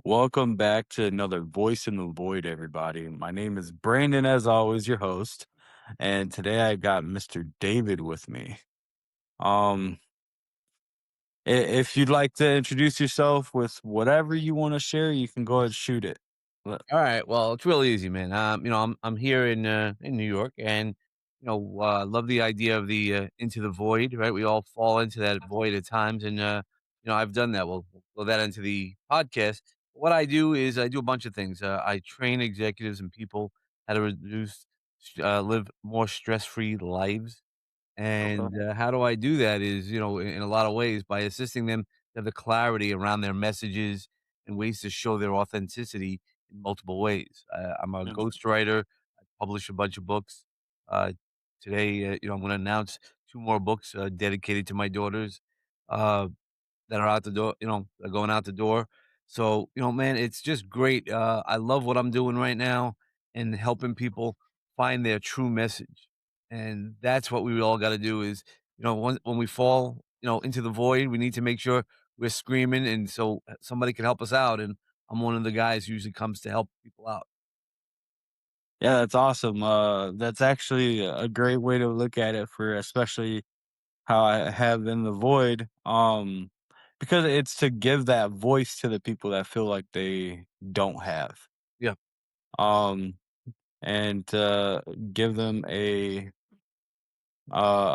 Welcome back to another Voice in the Void, everybody. My name is Brandon, as always, your host, and today I got Mr. David with me. Um, if you'd like to introduce yourself with whatever you want to share, you can go ahead and shoot it. All right. Well, it's real easy, man. I'm here in New York, and love the idea of the into the void. Right, we all fall into that void at times, and I've done that. We'll go that into the podcast. What I do is I do a bunch of things. I train executives and people how to live more stress free lives. Okay. And how do I do that is, in a lot of ways by assisting them to have the clarity around their messages and ways to show their authenticity in multiple ways. I'm a Mm. ghostwriter. I publish a bunch of books. Uh, Today, I'm going to announce two more books dedicated to my daughters. Uh, that are out the door, are going out the door. So, man, it's just great. I love what I'm doing right now and helping people find their true message. And that's what we all got to do is, when we fall, into the void, we need to make sure we're screaming. And so somebody can help us out. And I'm one of the guys who usually comes to help people out. Yeah, that's awesome. That's actually a great way to look at it for especially how I have in the void. Because it's to give that voice to the people that feel like they don't have. Yeah. Um, and give them a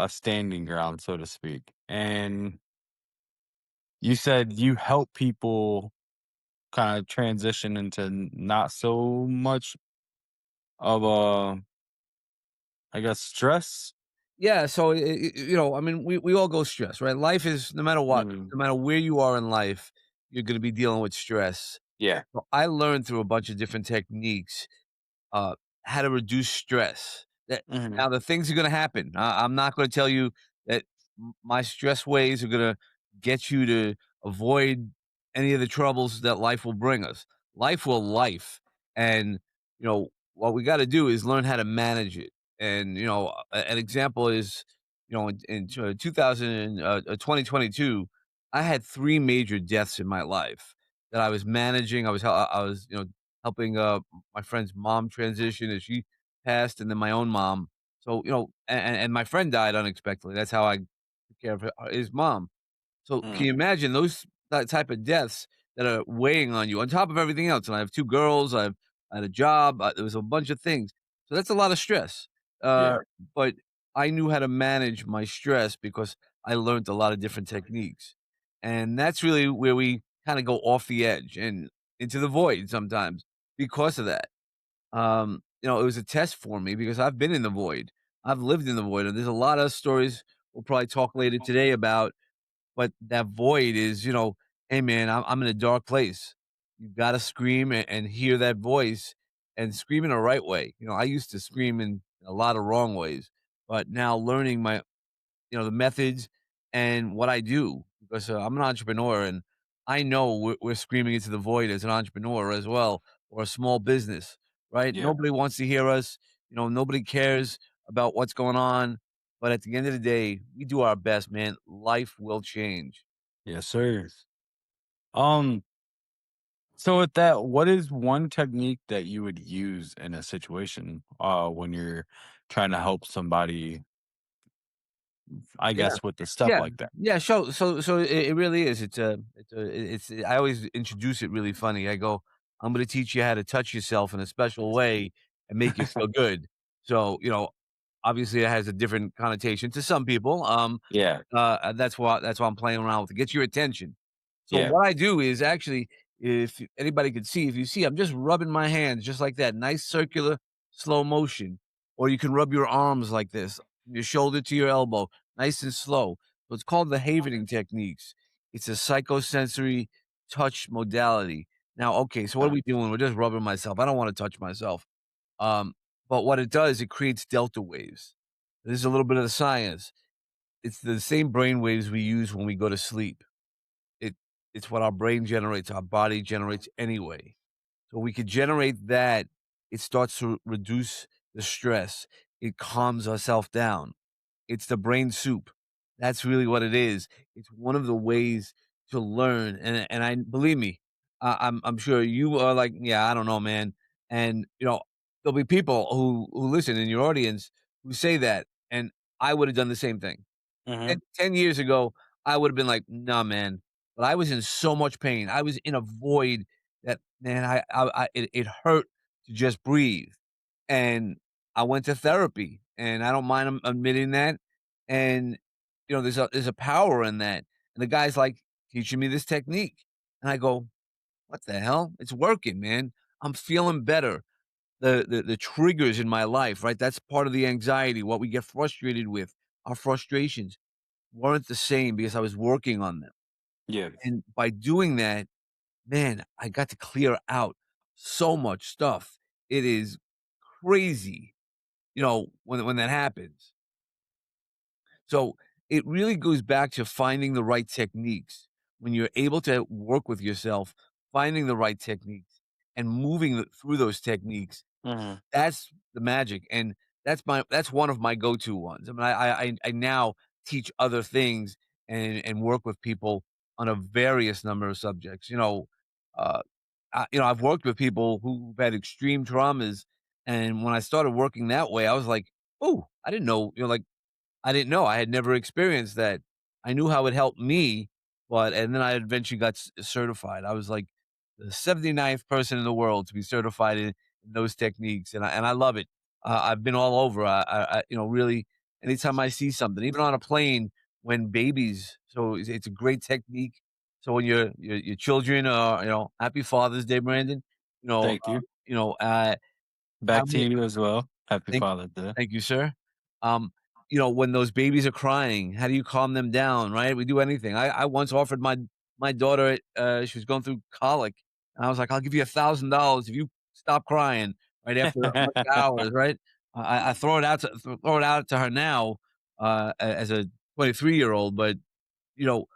standing ground, so to speak. And you said you help people kind of transition into not so much of a, I guess, stress. Yeah, so I mean, we all go stress, right? Life is no matter what, Mhm. no matter where you are in life, you're going to be dealing with stress. Yeah. Well, I learned through a bunch of different techniques, uh, how to reduce stress. That Hmm. now the things are gonna happen. I'm not gonna tell you that my stress ways are gonna get you to avoid any of the troubles that life will bring us. Life will life, and what we got to do is learn how to manage it. And an example is, in 2022, I had three major deaths in my life that I was managing. I was helping my friend's mom transition as she passed, and then my own mom. So, and my friend died unexpectedly. That's how I took care of his mom. So, can Mm. you imagine those that type of deaths that are weighing on you on top of everything else? And I have two girls. I had a job. There was a bunch of things. So that's a lot of stress. Yeah. But I knew how to manage my stress because I learned a lot of different techniques, and that's really where we kind of go off the edge and into the void sometimes because of that. It was a test for me because I've been in the void. I've lived in the void, and there's a lot of stories we'll probably talk later today about. But that void is, hey man, I'm in a dark place. You've got to scream and hear that voice and scream in the right way. I used to scream in a lot of wrong ways, but now learning the methods and what I do because I'm an entrepreneur and I know we're screaming into the void as an entrepreneur as well or a small business, right? Yeah. Nobody wants to hear us. Nobody cares about what's going on. But at the end of the day, we do our best, man. Life will change. Yes, sir. Um, so with that, what is one technique that you would use in a situation when you're trying to help somebody, I Yeah. guess, with the stuff Yeah. like that? Yeah, so it really is. It's I always introduce it really funny. I go, "I'm gonna teach you how to touch yourself in a special way and make you feel good." So, obviously, it has a different connotation to some people, Yeah. that's why I'm playing around with it, get your attention. So Yeah. what I do is actually, if anybody could see, if you see, I'm just rubbing my hands just like that, nice circular slow motion, or you can rub your arms like this, from your shoulder to your elbow, nice and slow. So it's called the riveting techniques. It's a psychosensory touch modality. Now, okay, so what are Uh, we doing? We're just rubbing myself. I don't want to touch myself. Um, but what it does, it creates delta waves. This is a little bit of the science. It's the same brain waves we use when we go to sleep. It it's what our brain generates, our body generates anyway. So we could generate that. It starts to reduce the stress. It calms ourselves down. It's the brain soup. That's really what it is. It's one of the ways to learn, and I believe me, I'm sure you are like, "Yeah, I don't know, man." And, there'll be people who listen in your audience who say that, and I would have done the same thing. Mhm. 10 years ago, I would've been like, "Nah, man." But I was in so much pain. I was in a void that, man, it hurt to just breathe. And I went to therapy, and I don't mind admitting that. And, there's a power in that. And the guy's like teaching me this technique. And I go, "What the hell? It's working, man. I'm feeling better." The triggers in my life, right? That's part of the anxiety, what we get frustrated with, our frustrations weren't the same because I was working on them. Yes. And by doing that, man, I got to clear out so much stuff. It is crazy, when that happens. So it really goes back to finding the right techniques. When you're able to work with yourself, finding the right techniques and moving through those techniques, Mhm. that's the magic, and that's one of my go-to ones. I mean, I now teach other things and work with people on a various number of subjects, uh, I've worked with people who've had extreme traumas, and when I started working that way, I was like, "Oh, I didn't know," like, I didn't know. I had never experienced that. I knew how it helped me, and then I eventually got certified. I was like the 79th person in the world to be certified in those techniques, and I love it. I've been all over. Really, anytime I see something, even on a plane, when babies, so it's a great technique. So when your children are, Happy Father's Day, Brandon. You know, Thank you. how Back to many? you as well. Happy Thank Father's Day. Thank you, sir. Um, when those babies are crying, how do you calm them down, right? We do anything. I once offered my daughter, she was going through colic, and I was like, "I'll give you $1,000 if you stop crying right after a bunch of hours," right? I throw it out to her now, as a 23-year-old, but, you know,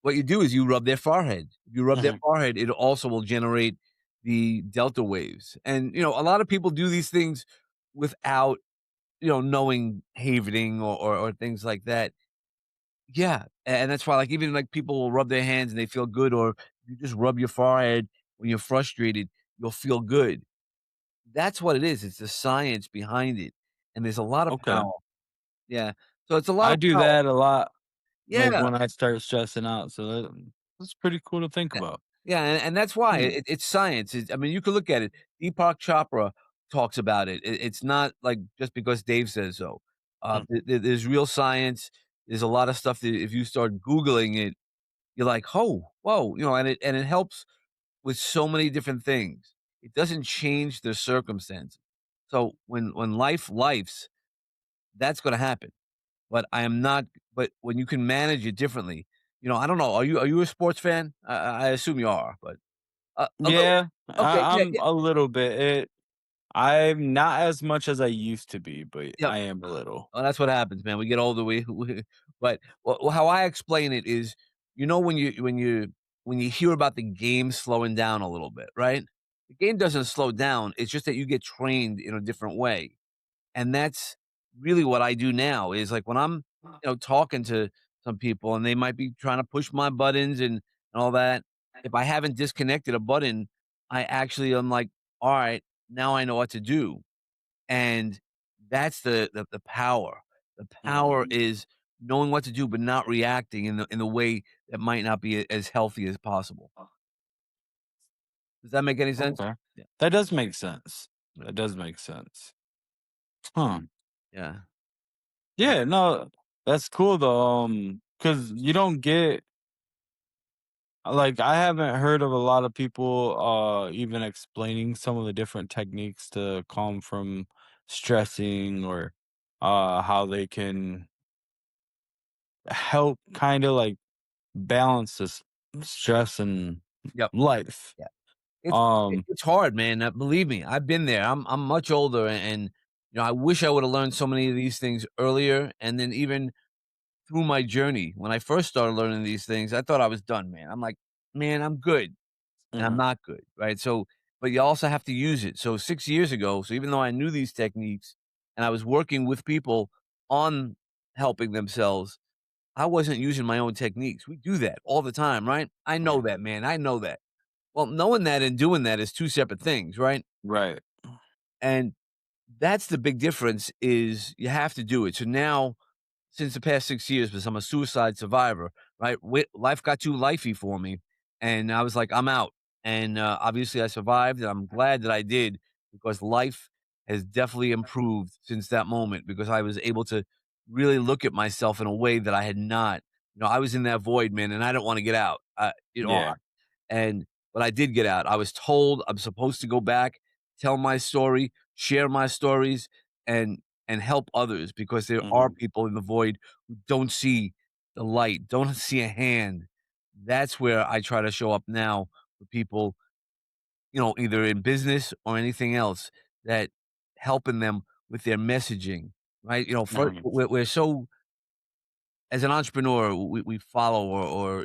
what you do is you rub their forehead. If you rub their Mhm. forehead, it also will generate the delta waves, and, a lot of people do these things without knowing havening or things like that. Yeah, and that's why, like, even, like, people will rub their hands and they feel good, or you just rub your forehead when you're frustrated, you'll feel good. That's what it is, it's the science behind it, and there's a lot of Okay. power. Yeah, so it's a lot I of do power. that a lot, like, Yeah, when I start stressing out, so that's pretty cool to think yeah, about. yeah, and that's why Hmm. it's science. I mean, you could look at it. Deepak Chopra talks about it. It's not, like, just because Dave says so. Mhm. There's real science. There's a lot of stuff that if you start Googling it, you're like, "Oh, whoa," and it helps with so many different things. It doesn't change the circumstances. So when lifes, that's gonna happen, but I am not but when you can manage it differently, I don't know, are you a sports fan? I assume you are, but a little. Yeah, Okay, yeah, I'm yeah, a little bit. I'm not as much as I used to be, but yep. I am a little. Well, that's what happens, man. We get older, we but how I explain it is, when you hear about the game slowing down a little bit, right? The game doesn't slow down, it's just that you get trained in a different way, and that's really what I do now is, like, when I'm, talking to some people and they might be trying to push my buttons and all that, if I haven't disconnected a button, I actually am like, "Alright, now I know what to do." And that's the power. The power Mhm. is knowing what to do, but not reacting in the way that might not be as healthy as possible. Does that make any sense? Okay. Yeah, That does make sense. yeah, That does make sense. Huh. yeah, Yeah, no, that's cool though, because you don't get like, I haven't heard of a lot of people, even explaining some of the different techniques to calm from stressing or, how they can help kinda, like, balance this stress in yep, life. yeah. It's Um hard, man, believe me, I've been there. I'm much older, and, I wish I would've learned so many of these things earlier, and then even through my journey, when I first started learning these things, I thought I was done, man. I'm like, "Man, I'm good." And I'm Mhm, not good, right? So, but you also have to use it. So 6 years ago, so even though I knew these techniques and I was working with people on helping themselves, I wasn't using my own techniques. We do that all the time, right? I know yeah. that, man. I know that. Well, knowing that and doing that is 2 separate things, right? Right. And that's the big difference is you have to do it. So now, since the past 6 years, because I'm a suicide survivor, right? Life got too lifey for me, and I was like, "I'm out." And, obviously, I survived, and I'm glad that I did because life has definitely improved since that moment because I was able to really look at myself in a way that I had not. I was in that void, man, and I don't wanna get out. Yeah. And but I did get out. I was told I'm supposed to go back, tell my story, share my stories, and help others because there are Mhm. people in the void who don't see the light, don't see a hand. That's where I try to show up now for people, either in business or anything else that helping them with their messaging, right? For Mhm. we're so as an entrepreneur, we follow or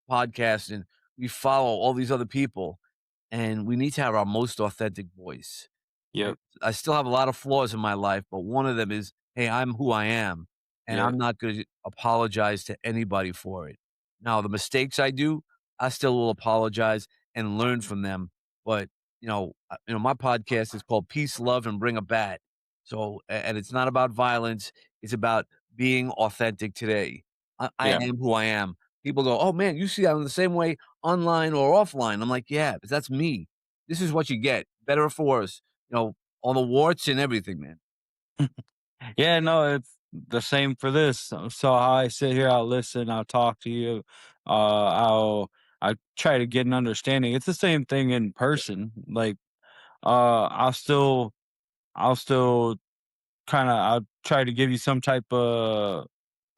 podcasts and we follow all these other people, and we need to have our most authentic voice. Right? Yep. I still have a lot of flaws in my life, but one of them is, hey, I'm who I am, and Yeah. I'm not going to apologize to anybody for it. Now, the mistakes I do, I still will apologize and learn from them. But my podcast is called Peace, Love, and Bring a Bat. So, and it's not about violence; it's about being authentic today. I Yeah. am who I am. People go, "Oh man, you see I'm the same way online or offline." I'm like, "Yeah, but that's me. This is what you get, better or for worse." All the warts and everything, man. Yeah, no, it's the same for this. So how I sit here, I'll listen, I'll talk to you, I try to get an understanding. It's the same thing in person. Like, I'll still kinda I'll try to give you some type of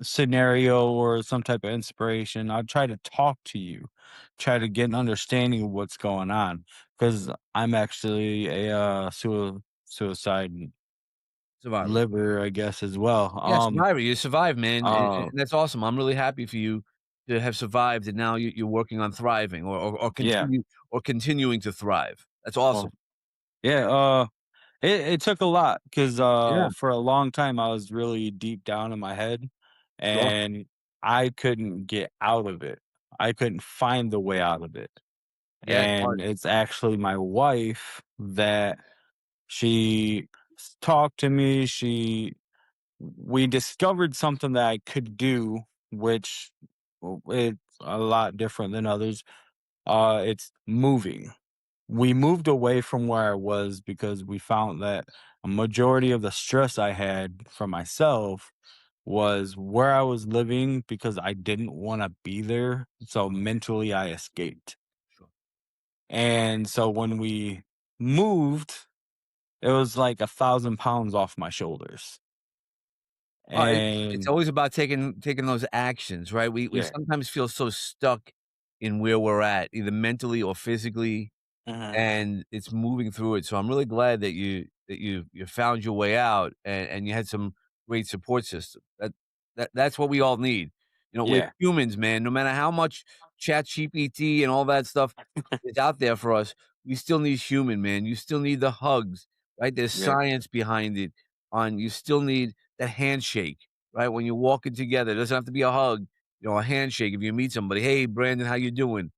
scenario or some type of inspiration. I'll try to talk to you, try to get an understanding of what's going on, because 'cause I'm actually a, suicide Survivor. liver, I guess, as well. Yeah, survivor. You survived, man, and Uh, that's awesome. I'm really happy for you to have survived, and now you're working on thriving or yeah, continuing to thrive. That's well, awesome. yeah, it took a lot because Yeah, for a long time, I was really deep down in my head, sure. and I couldn't get out of it. I couldn't find the way out of it, Yeah, it's hard. and it's actually my wife that she talked to me, we discovered something that I could do, which it's a lot different than others. It's moving. We moved away from where I was because we found that a majority of the stress I had for myself was where I was living because I didn't want to be there. So mentally, I escaped. Sure. And so when we moved, it was like 1,000 pounds off my shoulders. It's And always about taking those actions, right? We yeah. sometimes feel so stuck in where we're at, either mentally or physically, Mhm. and it's moving through it. So I'm really glad that you found your way out and you had some great support system. That's what we all need. We're Yeah. humans, man. No matter how much Chat GPT and all that stuff is out there for us, we still need human, man. You still need the hugs, right? There's Yeah. science behind it. On you still need that handshake, right? When you're walking together, it doesn't have to be a hug. A handshake. If you meet somebody, hey Brandon, how you doing?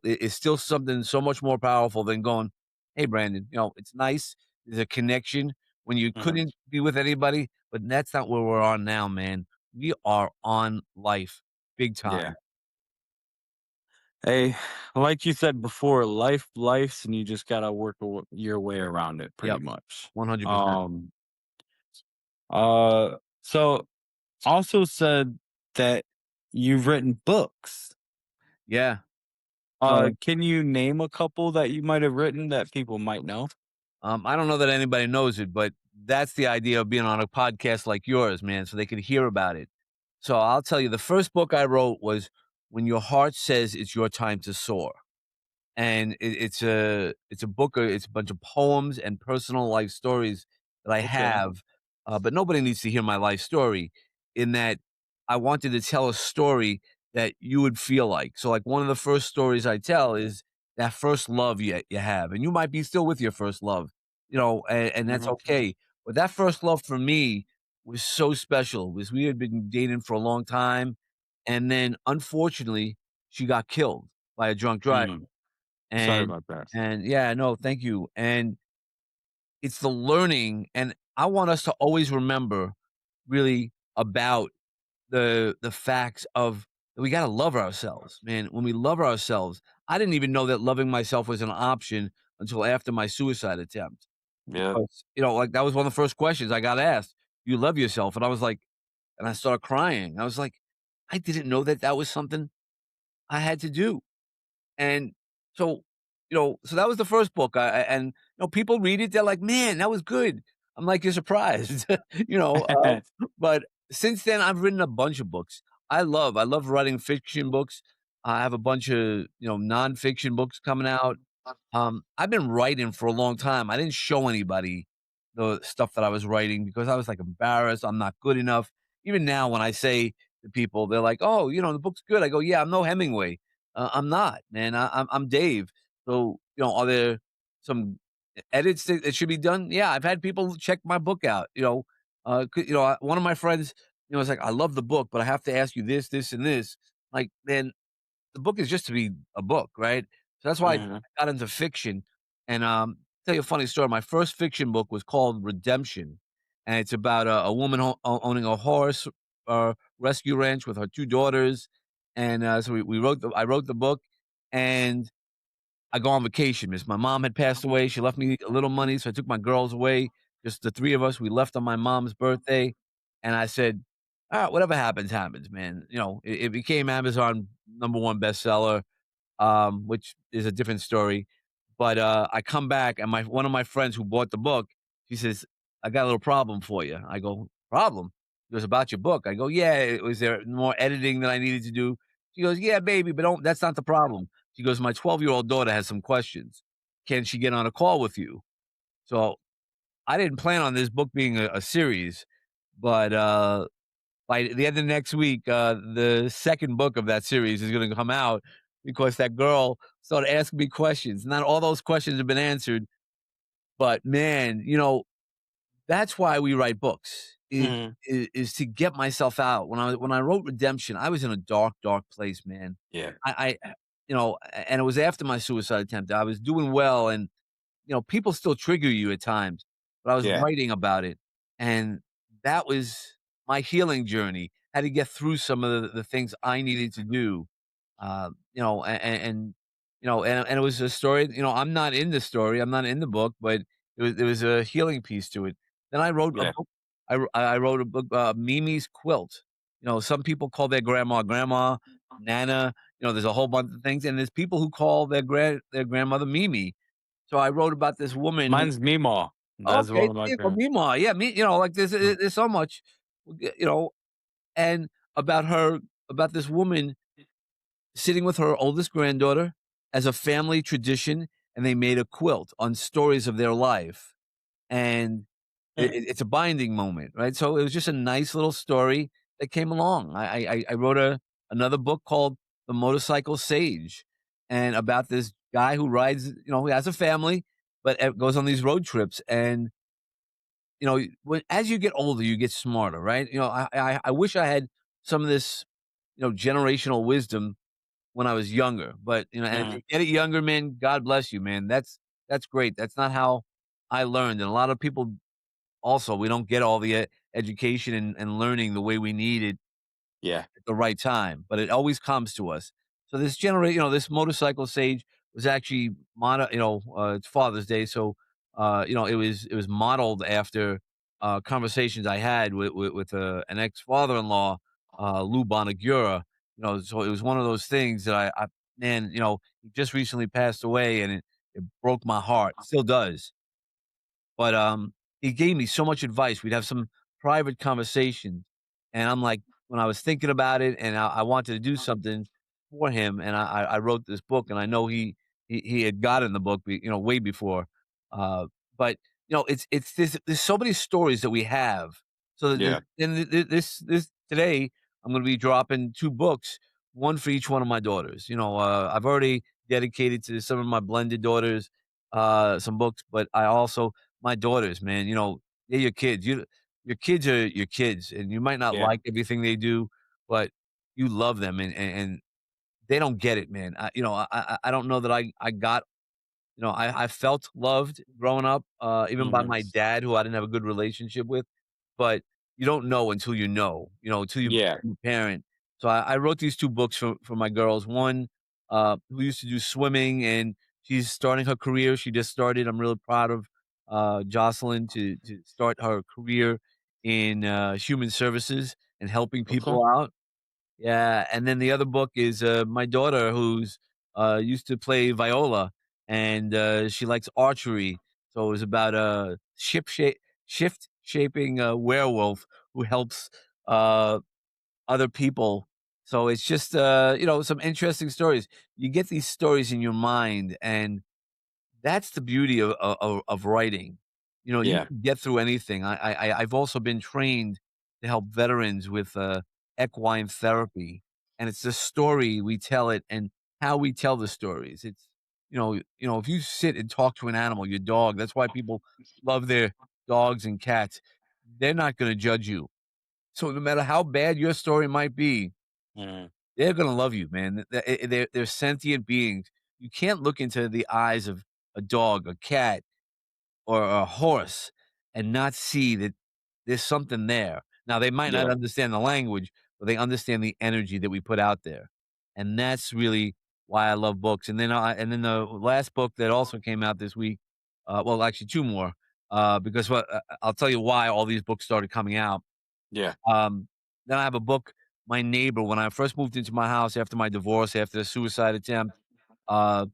It's still something so much more powerful than going, "Hey, Brandon," it's nice. There's a connection when you Mhm. couldn't be with anybody, but that's not where we're on now, man. We are on life big Yeah. time. Hey, like you said before, life's and you just gotta work your way around it pretty Yep, much. 100%. Um, so also said that you've written books. Yeah. So, Can you name a couple that you might have written that people might know? I don't know that anybody knows it, but that's the idea of being on a podcast like yours, man, so they could hear about it. So I'll tell you, the first book I wrote was When Your Heart Says It's Your Time to Soar. And it's a book, it's a bunch of poems and personal life stories that I Okay. have, but nobody needs to hear my life story in that I wanted to tell a story that you would feel like. So, like, one of the first stories I tell is that first love you have, and you might be still with your first love, and that's Mhm. okay. But that first love for me was so special because we had been dating for a long time, and then unfortunately, she got killed by a drunk driver. Mm. Sorry And about that. yeah, no, thank you. And it's the learning, and I want us to always remember really about the facts of we gotta love ourselves, man. When we love ourselves, I didn't even know that loving myself was an option until after my suicide attempt Yeah. because, like, that was one of the first questions I got asked, "You love yourself?" And I was like and I started crying. I was like, "I didn't know that that was something I had to do." And so, so that was the first book, and, people read it, they're like, "Man, that was good." I'm like, "You're surprised." You know, but since then, I've written a bunch of books. I love writing fiction books. I have a bunch of, nonfiction books coming out. I've been writing for a long time. I didn't show anybody the stuff that I was writing because I was, like, embarrassed, I'm not good enough. Even now, when I say to people, they're like, "Oh, the book's good." I go, "Yeah, I'm no Hemingway." I'm not, man. I'm Dave. So, are there some edits that should be done? Yeah, I've had people check my book out. One of my friends, was like, "I love the book, but I have to ask you this, this, and this." Like, man, the book is just to be a book, right? So that's why I Mhm. got into fiction. And tell you a funny story. My first fiction book was called Redemption, and it's about a woman owning a horse rescue ranch with her two daughters. And so we wrote I wrote the book, and I go on vacation, miss. My mom had passed away. She left me a little money, so I took my girls away. Just the three of us. We left on my mom's birthday, and I said, "All right, whatever happens, happens, man." It became Amazon #1 bestseller, which is a different story. But I come back, and my one of my friends who bought the book, she says, "I got a little problem for you." I go, "Problem?" She goes, "About your book." I go, "Yeah, was there more editing that I needed to do?" She goes, "Yeah, baby, but don't that's not the problem." She goes, "My 12-year-old daughter has some questions. Can she get on a call with you?" So, I didn't plan on this book being a series, but, by the end of next week, the second book of that series is gonna come out because that girl started asking me questions. Not all those questions have been answered, but man, that's why we write books Mhm. is to get myself out. When I wrote Redemption, I was in a dark, dark place, man. Yeah. And it was after my suicide attempt. I was doing well, and people still trigger you at times, but I was Yeah. writing about it, and that was my healing journey. Had to get through some of the things I needed to do, and it was a story. I'm not in the story. I'm not in the book, but there was a healing piece to it. Then I wrote a Yeah. book. I wrote a book, Mimi's Quilt. Some people call their grandma grandma, Nana. There's a whole bunch of things, and there's people who call their grandmother Mimi. So I wrote about this woman who Mine's Meemaw. That's okay, one of my there you go, grand Mima, yeah, like, Mm. there's so much, and about her about this woman sitting with her oldest granddaughter as a family tradition, and they made a quilt on stories of their life, and it's a binding moment, right? So it was just a nice little story that came along. I wrote another book called The Motorcycle Sage, and about this guy who rides, who has a family, but goes on these road trips, and as you get older, you get smarter, right? I wish I had some of this, generational wisdom when I was younger, but and if Mhm. you get it younger, man, God bless you, man. That's great. That's not how I learned, and a lot of people also we don't get all the education and learning the way we need it Yeah. at the right time, but it always comes to us. So this motorcycle sage was actually it's Father's Day, so it was modeled after conversations I had with an ex father-in-law, Lou Bonagura. So it was one of those things that I man, he just recently passed away, and it broke my heart. Still does. But, he gave me so much advice. We'd have some private conversations, and I'm like when I was thinking about it and I wanted to do something for him, and I wrote this book, and I know he had gotten the book, way before. Uh, but, it's there's so many stories that we have. So Yeah. this today, I'm gonna be dropping 2 books, 1 for each one of my daughters. I've already dedicated to some of my blended daughters, some books, but I also my daughters, man, they're your kids. Your kids are your kids, and you might not Yeah. like everything they do, but you love them, and they don't get it, man. I don't know that I got I felt loved growing up, even by Mhm. my dad, who I didn't have a good relationship with, but you don't know until until you Yeah. become a parent. So I wrote these 2 books for my girls. One, who used to do swimming, and she's starting her career. She just started. I'm really proud of, Jocelyn to start her career in, human services and helping Okay. people out. Yeah, and then the other book is, my daughter who's, used to play viola, and, she likes archery, so it was about a shift shaping a werewolf who helps, uh, other people. So it's just, some interesting stories. You get these stories in your mind, and that's the beauty of writing. You Yeah. can get through anything. I've also been trained to help veterans with, equine therapy, and it's the story we tell it and how we tell the stories. If you sit and talk to an animal, your dog, that's why people love their dogs and cats. They're not gonna judge you. So no matter how bad your story might be, Mhm. they're gonna love you, man. They're sentient beings. You can't look into the eyes of a dog, a cat, or a horse and not see that there's something there. Now, they might not Yeah. understand the language, but they understand the energy that we put out there, and that's really why I love books. And then the last book that also came out this week, well, actually 2 more, because I'll tell you why all these books started coming out. Yeah. Um, then I have a book, my neighbor, when I first moved into my house after my divorce, after the suicide attempt, uh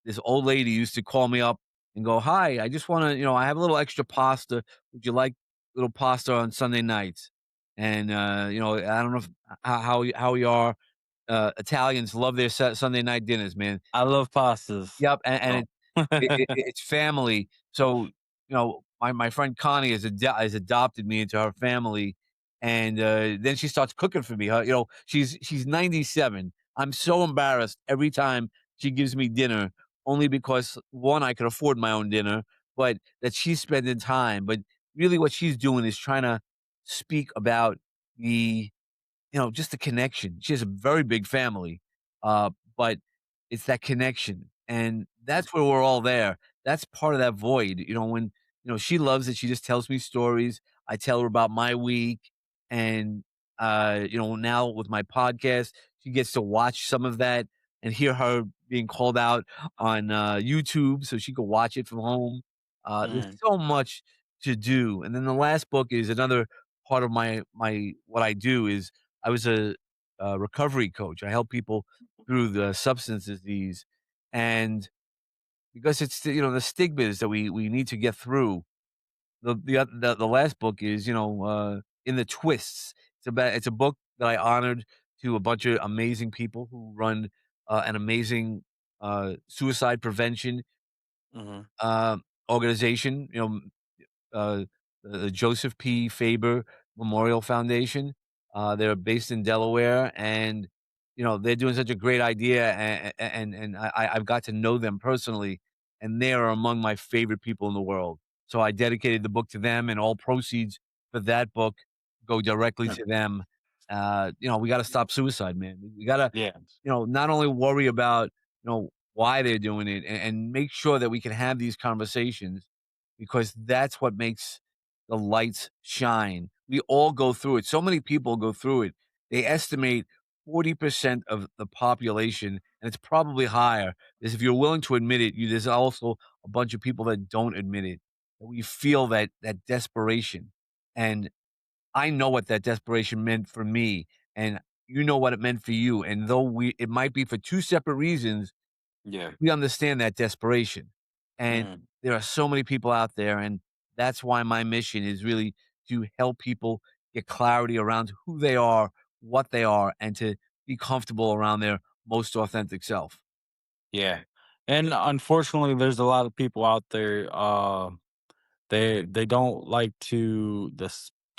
this old lady used to call me up and go, "Hi, I just wanna I have a little extra pasta. Would you like little pasta on Sunday nights?" And, I don't know if how you are. Italians love their Sunday night dinners, man. I love pastas. Yep, and Oh. it's family. So, my friend Connie has adopted me into her family, and, then she starts cooking for me. She's 97. I'm so embarrassed every time she gives me dinner, only because, 1, I can afford my own dinner, but that she's spending time. But really what she's doing is trying to speak about the just the connection. She has a very big family, but it's that connection, and that's where we're all there. That's part of that void. When she loves it, she just tells me stories. I tell her about my week, and now with my podcast, she gets to watch some of that and hear her being called out on YouTube, so she can watch it from home. There's Mhm. so much to do, and then the last book is another part of my what I do is I was a recovery coach. I help people through the substance disease, and because it's the stigmas that we need to get through. The last book is in the twists. It's a book that I honored to a bunch of amazing people who run an amazing suicide prevention Mhm. uh, organization. Uh, the Joseph P. Faber Memorial Foundation. They're based in Delaware, and they're doing such a great idea, and I've got to know them personally, and they are among my favorite people in the world. So I dedicated the book to them, and all proceeds for that book go directly Huh. to them. We got to stop suicide, man. We got to, Yeah. not only worry about why they're doing it, and make sure that we can have these conversations because that's what makes the lights shine. We all go through it. So many people go through it. They estimate 40% of the population, and it's probably higher, is if you're willing to admit it, there's also a bunch of people that don't admit it. That we feel that desperation. And I know what that desperation meant for me, and you know what it meant for you. And though it might be for 2 separate reasons, Yeah. we understand that desperation. And Mhm. there are so many people out there, and that's why my mission is really to help people get clarity around who they are, what they are, and to be comfortable around their most authentic self. Yeah. And unfortunately, there's a lot of people out there, they don't like to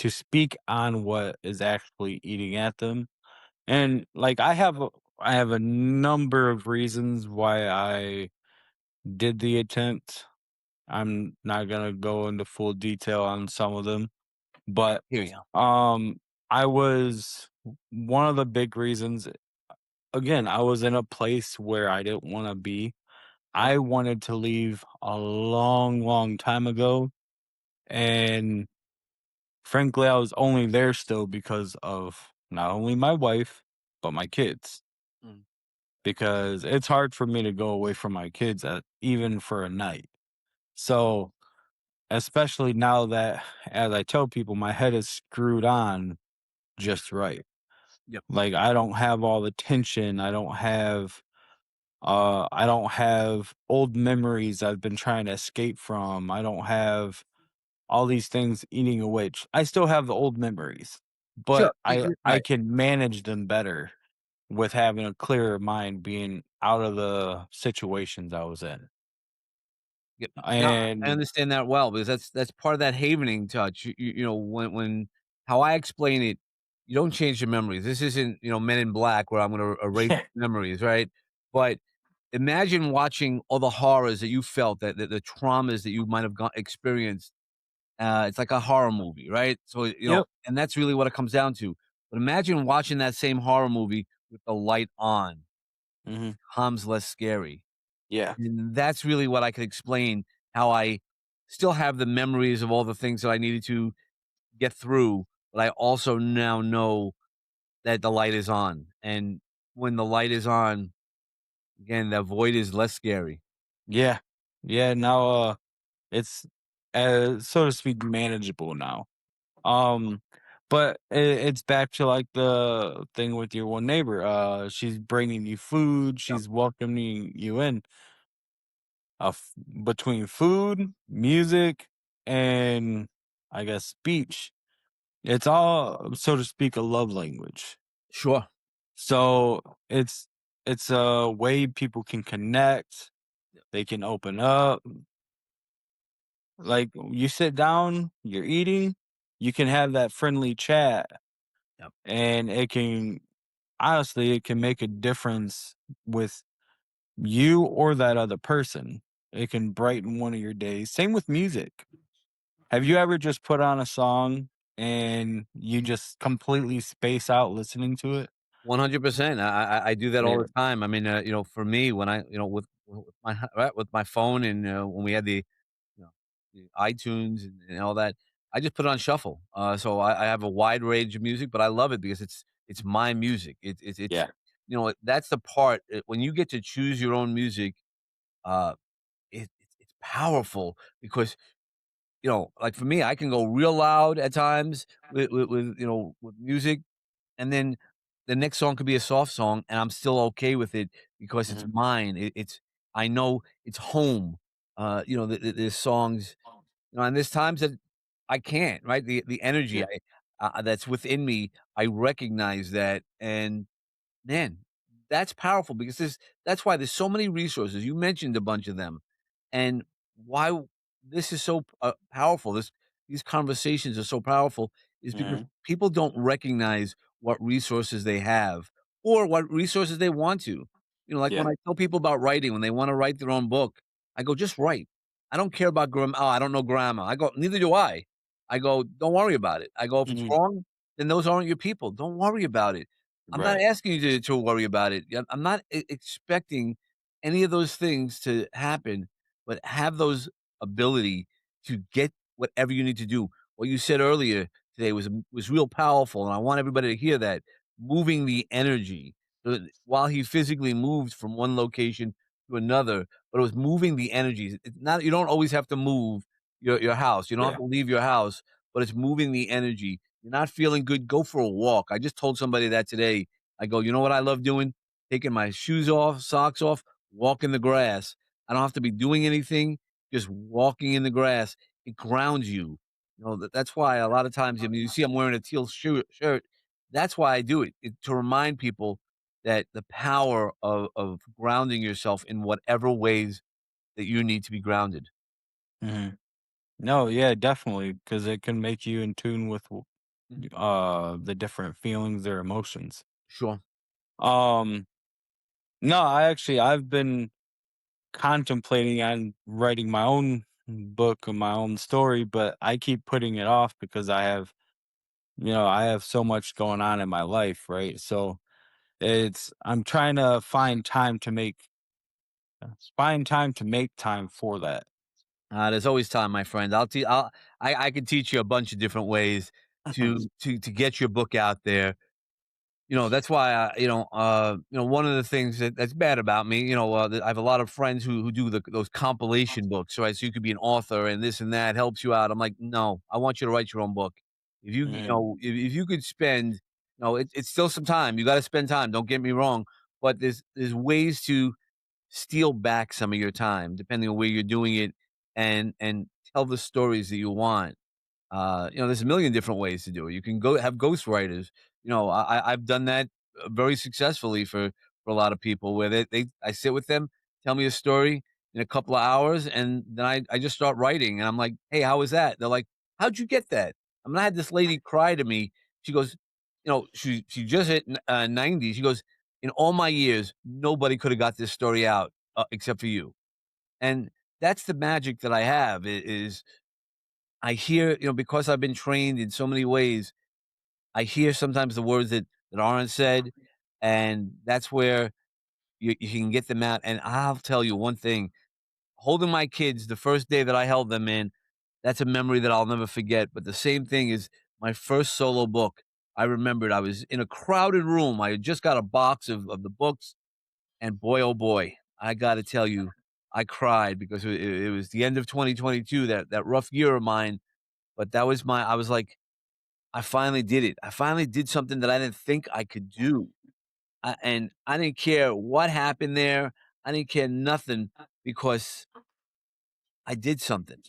speak on what is actually eating at them. And, like, I have a number of reasons why I did the attempt. I'm not gonna go into full detail on some of them, but, Here you go. I was one of the big reasons. again, I was in a place where I didn't wanna be. I wanted to leave a long, long time ago, and frankly, I was only there still because of not only my wife, but my kids, Mm, because it's hard for me to go away from my kids at even for a night. So, especially now that, as I tell people, my head is screwed on just right. yep. Like, I don't have all the tension, I don't have old memories I've been trying to escape from. I don't have all these things eating away. I still have the old memories, Sure. but I Right. can manage them better with having a clearer mind being out of the situations I was in. Yep. Now, I And understand that well because that's part of that havening touch. You know, when how I explain it, you don't change your memories. This isn't, Men in Black where I'm gonna erase memories, right? But imagine watching all the horrors that you felt, that the traumas that you might have experienced. It's like a horror movie, right? So, yep. and that's really what it comes down to. But imagine watching that same horror movie with the light on. It Mhm. becomes less scary. Yeah. And that's really what I could explain how I still have the memories of all the things that I needed to get through, but I also now know that the light is on. And when the light is on, again, the void is less scary. Yeah. Yeah, now, it's, so to speak, manageable now. Um, but it's back to, like, the thing with your one neighbor, she's bringing you food, Yep. she's welcoming you in. Between food, music, and I guess speech, it's all, so to speak, a love language. Sure. So it's a way people can connect, they can open up. Like you sit down, you're eating, you can have that friendly chat, Yep. and it can, honestly, it can make a difference with you or that other person. It can brighten one of your days. Same with music. Have you ever just put on a song and you just completely space out listening to it? 100%. I do that all Yeah. the time. I mean, for me, when I, with my right, with my phone, and when we had the iTunes and all that, I just put it on shuffle. So I have a wide range of music, but I love it because it's my music. It's Yeah. that's the part, when you get to choose your own music. Uh, it's powerful because, like for me, I can go real loud at times with music, and then the next song could be a soft song, and I'm still okay with it because it's Mhm. mine. I know it's home. There's songs, and there's times that I can't, right? The energy Yeah. that's within me, I recognize that, and man, that's powerful because that's why there's so many resources. You mentioned a bunch of them, and why this is so powerful. These conversations are so powerful is because Mhm. people don't recognize what resources they have or what resources they want to. Like when Yeah. I tell people about writing, when they want to write their own book, I go, just write. I don't care about grammar. Oh, I don't know grammar. I go, neither do I. I go, don't worry about it. I go, if it's Mhm. wrong, then those aren't your people. Don't worry about it. I'm not Right. asking you to worry about it. I'm not expecting any of those things to happen, but have those ability to get whatever you need to do. What you said earlier today was real powerful, and I want everybody to hear that. Moving the energy. While he physically moved from one location to another, but it was moving the energies. It's not, you don't always have to move your house. You don't have Yeah. to leave your house, but it's moving the energy. You're not feeling good, go for a walk. I just told somebody that today. I go, "You know what I love doing? Taking my shoes off, socks off, walk in the grass. I don't have to be doing anything, just walking in the grass. It grounds you." That's why a lot of times, I mean, you see I'm wearing a teal shirt. That's why I do it, to remind people that the power of grounding yourself in whatever ways that you need to be grounded. Mhm. No, yeah, definitely, because it can make you in tune with Mhm. the different feelings or emotions. Sure. Um, no, I've been contemplating on writing my own book and my own story, but I keep putting it off because I have so much going on in my life, right? So It's I'm trying to find time to make time for that. There's always time, my friend. I can teach you a bunch of different ways to get your book out there. That's why one of the things that's bad about me, I have a lot of friends who do those compilation books, right? So you could be an author and this and that helps you out. I'm like, no, I want you to write your own book. Mhm, If you could spend, it's still some time. You got to spend time. Don't get me wrong, but there's ways to steal back some of your time depending on where you're doing it, and tell the stories that you want. There's a million different ways to do it. You can go have ghostwriters. I've done that very successfully for a lot of people where I sit with them, tell me a story in a couple of hours, and then I just start writing. And I'm like, hey, how was that? They're like, how'd you get that? I had this lady cry to me. She goes, she just hit 90. She goes, in all my years, nobody could have got this story out except for you. And that's the magic that I have is I hear, because I've been trained in so many ways, I hear sometimes the words that aren't said, and that's where you can get them out. And I'll tell you one thing, holding my kids the first day that I held them in, that's a memory that I'll never forget. But the same thing is my first solo book. I remembered I was in a crowded room. I had just got a box of the books, and boy, oh boy, I gotta tell you, I cried because it was the end of 2022, that rough year of mine. But I was like, I finally did it. I finally did something that I didn't think I could do. And I didn't care what happened there. I didn't care nothing because I did something.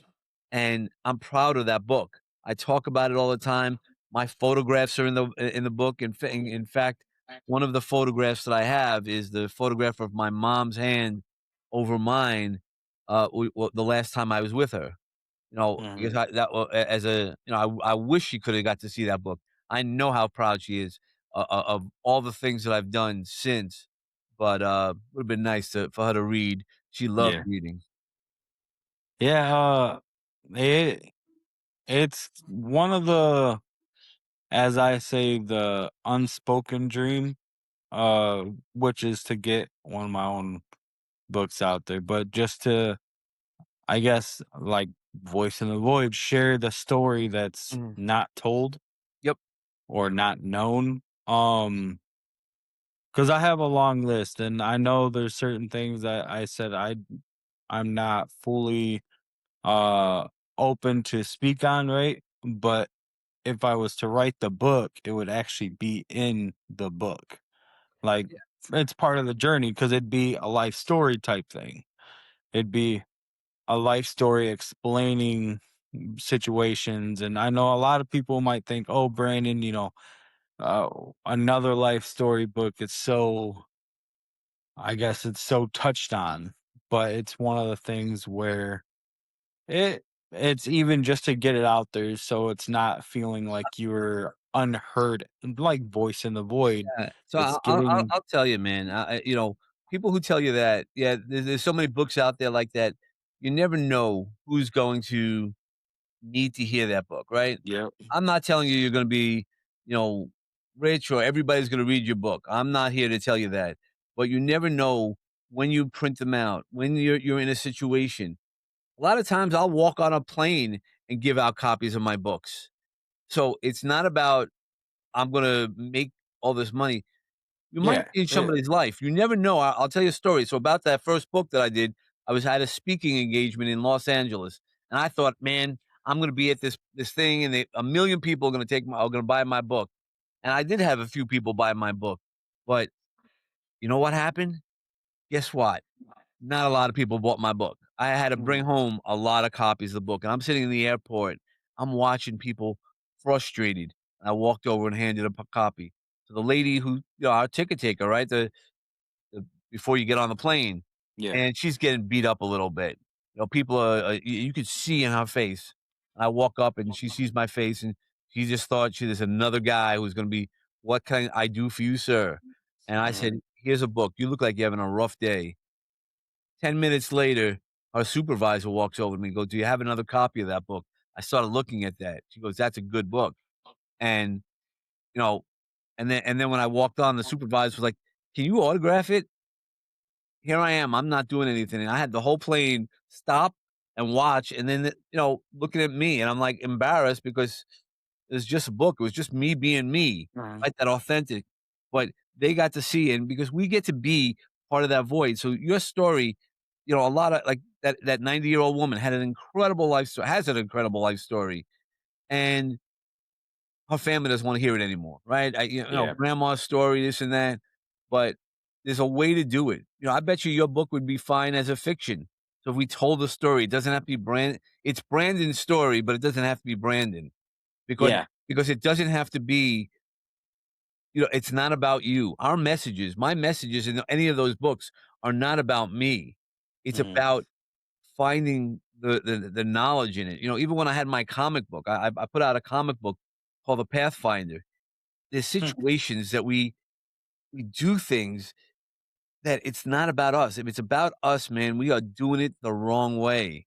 And I'm proud of that book. I talk about it all the time. My photographs are in the book. In fact, one of the photographs that I have is the photograph of my mom's hand over mine. The last time I was with her. Because mhm. I that wa a as a I wish she coulda got to see that book. I know how proud she is of all the things that I've done since, but, would've been nice for her to read. She loved Yeah. reading. Yeah, it it's one of the, as I say, the unspoken dream, which is to get one of my own books out there, but just to, I guess, like Voice in the Void, share the story that's Mhm. not told Yep. or not known. Because I have a long list, and I know there's certain things that I said I'm not fully uh open to speak on, right? But if I was to write the book, it would actually be in the book. Like, Yeah. it's part of the journey because it'd be a life story type thing. It'd be a life story explaining situations. And I know a lot of people might think, oh, Brandon, uh, another life story book. It's so, I guess it's so touched on, but it's one of the things where it's even just to get it out there so it's not feeling like you're unheard, like Voice in the Void. So It's I'll getting I'll tell you, man, people who tell you that, yeah, there's so many books out there like that. You never know who's going to need to hear that book, right? Yep. I'm not telling you you're gonna be, you know, rich or everybody's gonna read your book. I'm not here to tell you that. But you never know when you print them out, when you're in a situation. A lot of times I'll walk on a plane and give out copies of my books. So it's not about I'm gonna make all this money. You might Yeah. change somebody's life. You never know. I'll tell you a story. So about that first book that I did, I was at a speaking engagement in Los Angeles, and I thought, man, I'm going to be at this thing, and a million people are going to buy my book. And I did have a few people buy my book, but you know what happened? Guess what? Not a lot of people bought my book. I had to bring Mm. home a lot of copies of the book, and I'm sitting in the airport. I'm watching people frustrated. I walked over and handed a copy to the lady who, our ticket taker, right? The before you get on the plane, Yeah. and she's getting beat up a little bit. People are, you could see in her face. I walk up and she sees my face, and she just thought there's another guy who's gonna be, "What can I do for you, sir?" And I said, Mhm. "Here's a book. You look like you're having a rough day." 10 minutes later, our supervisor walks over to me and goes, "Do you have another copy of that book?" I started looking at that. She goes, "That's a good book." And, you know, And then when I walked on, the supervisor was like, "Can you autograph it?" Here I am, I'm not doing anything, and I had the whole plane stop and watch, and then, looking at me, and I'm, like, embarrassed because it was just a book, it was just me being me, Mhm. right, that authentic, but they got to see, and because we get to be part of that void, so your story, a lot of like, that 90-year-old woman had an incredible life sto has an incredible life story, and her family doesn't wanna hear it anymore, right? Yeah. Grandma's story, this and that, but there's a way to do it. I bet you your book would be fine as a fiction. So if we told the story, it doesn't have to be it's Brandon's story, but it doesn't have to be Brandon because Yeah. because it doesn't have to be, it's not about you. My messages in any of those books are not about me. It's Mhm. about finding the knowledge in it. Even when I had my comic book, I put out a comic book called The Pathfinder. There's Hmm. situations that we do things that it's not about us. If it's about us, man, we are doing it the wrong way.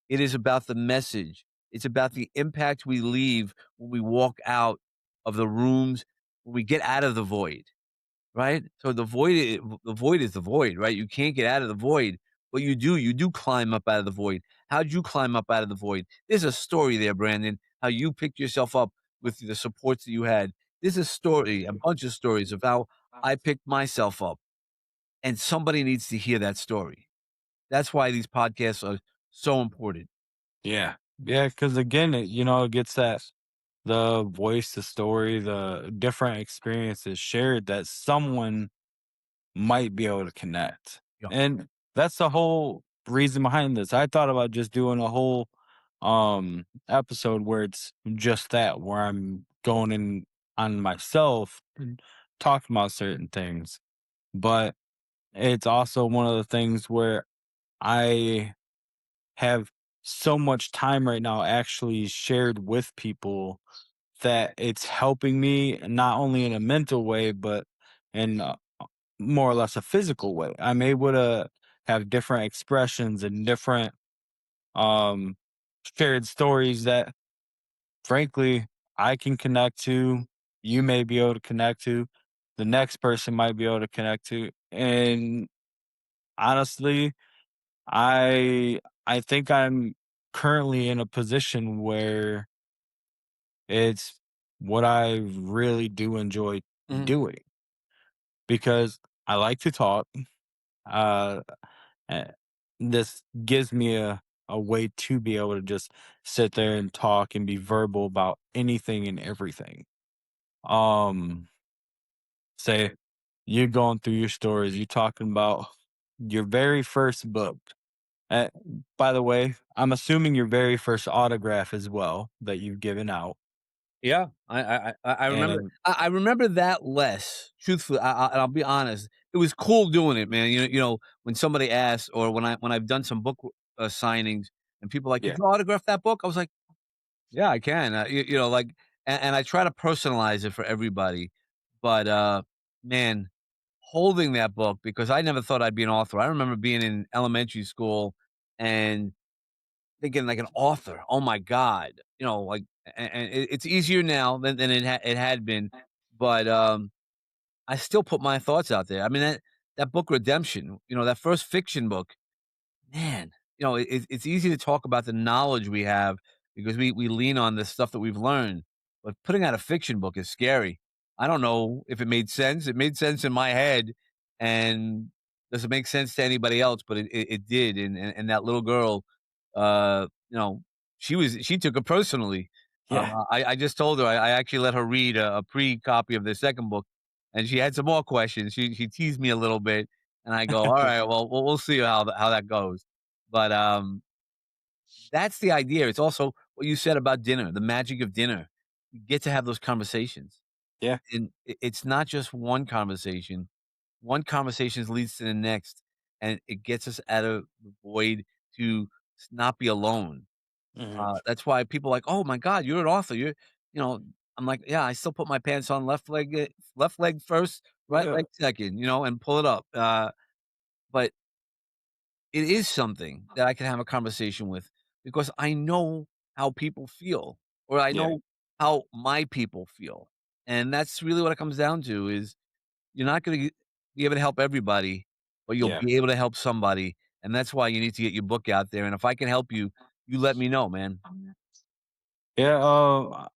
It is about the message. It's about the impact we leave when we walk out of the rooms, when we get out of the void, right? So the void is the void, right? You can't get out of the void, but you do climb up out of the void. How'd you climb up out of the void? There's a story there, Brandon, how you picked yourself up with the supports that you had. There's a story, a bunch of stories of how I picked myself up, and somebody needs to hear that story. That's why these podcasts are so important. Yeah. Yeah, because again, it gets that the voice, the story, the different experiences shared that someone might be able to connect. Yeah. And that's the whole reason behind this. I thought about just doing a whole episode where it's just that, where I'm going in on myself and talking about certain things. But it's also one of the things where I have so much time right now actually shared with people that it's helping me not only in a mental way, but in more or less a physical way. I'm able to have different expressions and different um shared stories that frankly I can connect to, you may be able to connect to, the next person might be able to connect to. And honestly, I think I'm currently in a position where it's what I really do enjoy Mhm. doing because I like to talk. Uh, eh, this gives me a way to be able to just sit there and talk and be verbal about anything and everything. Um, say you're going through your stories, you're talking about your very first book. Uh, by the way, I'm assuming your very first autograph as well that you've given out. Yeah, I remember And I remember that less, truthfully, and I'll be honest, it was cool doing it, man, when somebody asks or when I've done some book, signings and people are like, "Could yeah, you autograph that book?" I was like, "Yeah, I can," like, and I try to personalize it for everybody, but, man, holding that book because I never thought I'd be an author. I remember being in elementary school and thinking like an author, oh my god, like, and it's easier now than it had been, but, I still put my thoughts out there. I mean, that book Redemption, that first fiction book, man, it's easy to talk about the knowledge we have because we lean on the stuff that we've learned, but putting out a fiction book is scary. I don't know if it made sense. It made sense in my head, and does it make sense to anybody else? But it did, and that little girl, uh, you know, she took it personally. yeah. I just told her I actually let her read a pre copy of the second book, and she had some more questions. She teased me a little bit, and I go, "All right, well, we'll see how that goes." But, that's the idea. It's also what you said about dinner, the magic of dinner. You get to have those conversations, Yeah. and it's not just one conversation. One conversation leads to the next, and it gets us out of the void to not be alone. Mhm. That's why people are like, "Oh my god, you're an author. You know." I'm like, "Yeah, I still put my pants on left leg first, right Yeah. leg second, and pull it up." But it is something that I can have a conversation with because I know how people feel, or I Yeah. know how my people feel. And that's really what it comes down to is you're not gonna be able to help everybody, but you'll Yeah. be able to help somebody, and that's why you need to get your book out there, and if I can help you, you let me know, man. Yeah,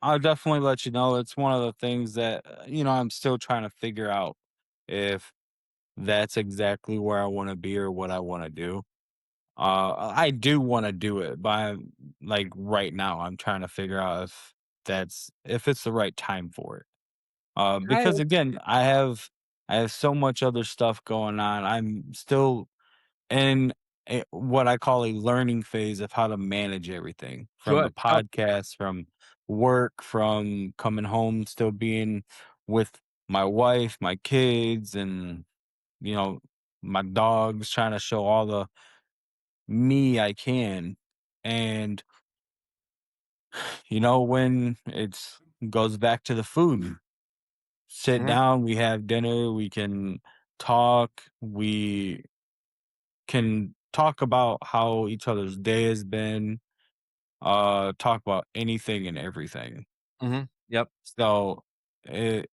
I'll definitely let you know. It's one of the things that, I'm still trying to figure out if that's exactly where I want to be or what I want to do. I do want to do it, but like right now, I'm trying to figure out if it's the right time for it. I Because again, I have so much other stuff going on. I'm still in what I call a learning phase of how to manage everything from Sure. the podcast, from work, from coming home, still being with my wife, my kids, and you know, my dogs, trying to show all the me I can. And when it's goes back to the food, sit Mhm, down, we have dinner, we can talk, we can talk about how each other's day has been, talk about anything and everything. mhm, yep, So it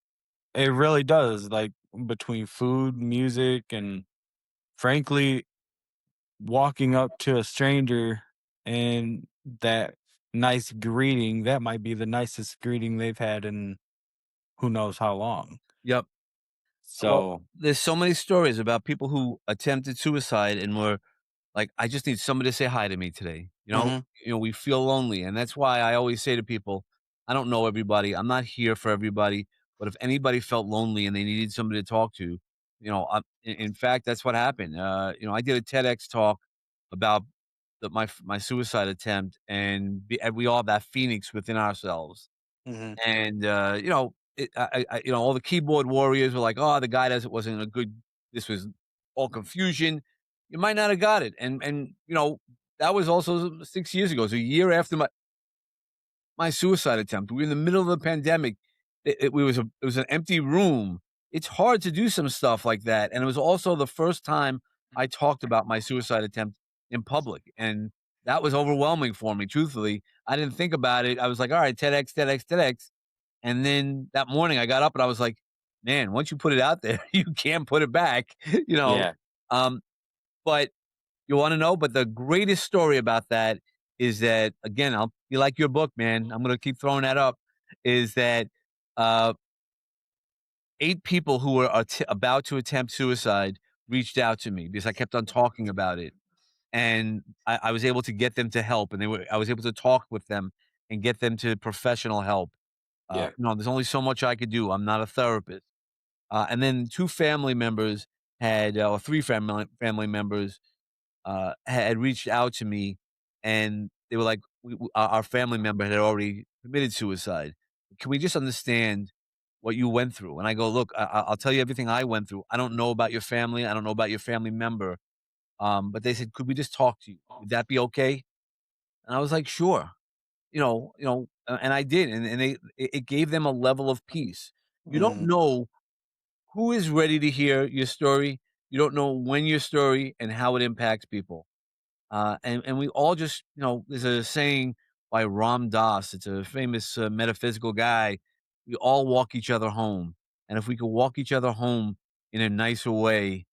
really does, like, between food, music, and frankly, walking up to a stranger and that nice greeting, that might be the nicest greeting they've had in who knows how long. yep. Well, So there's so many stories about people who attempted suicide and were like, "I just need somebody to say hi to me today." mhm, We feel lonely, and that's why I always say to people, "I don't know everybody. I'm not here for everybody, but if anybody felt lonely and they needed somebody to talk to, in fact, that's what happened. I did a TEDx talk about my suicide attempt, and we all have that phoenix within ourselves. mhm, And, all the keyboard warriors were like, "Oh, the guy doesn't wasn't a good this was all confusion." You might not have got it, and that was also 6 years ago. So a year after my suicide attempt. We were in the middle of the pandemic. It was an empty room. It's hard to do some stuff like that, and it was also the first time I talked about my suicide attempt in public, and that was overwhelming for me, truthfully. I didn't think about it. I was like, "All right, TEDx, TEDx, TEDx." And then that morning I got up and I was like, "Man, once you put it out there, you can't put it back." You know? yeah, Um, but you wanna know? But the greatest story about that is that, again, I'll be like your book, man, I'm gonna keep throwing that up, is that, uh, 8 people who were about to attempt suicide reached out to me because I kept on talking about it, and I was able to get them to help, and I was able to talk with them and get them to professional help. yeah, There's only so much I could do, I'm not a therapist. And then 2 family members or 3 family members had reached out to me, and they were like, Our family member had already committed suicide. Can we just understand what you went through?" And I go, "Look, I'll tell you everything I went through. I don't know about your family. I don't know about your family member." But they said, "Could we just talk to you? Would that be okay?" And I was like, "Sure." And I did, and it gave them a level of peace. You don't mhm, know who is ready to hear your story. You don't know when your story and how it impacts people. And we all just, there's a saying by Ram Dass. It's a famous metaphysical guy. We all walk each other home, and if we could walk each other home in a nicer way,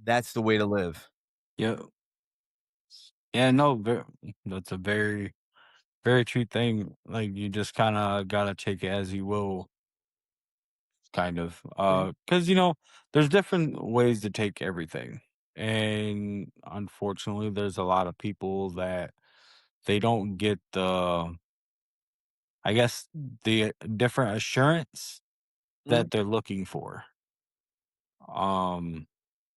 that's the way to live. yeah, yeah. No, that's a very, very true thing. Like, you just kind of gotta take it as you will, kind of. Mhm. Because there's different ways to take everything, and unfortunately, there's a lot of people that they don't get I guess, the different assurance Mhm. that they're looking for. Um,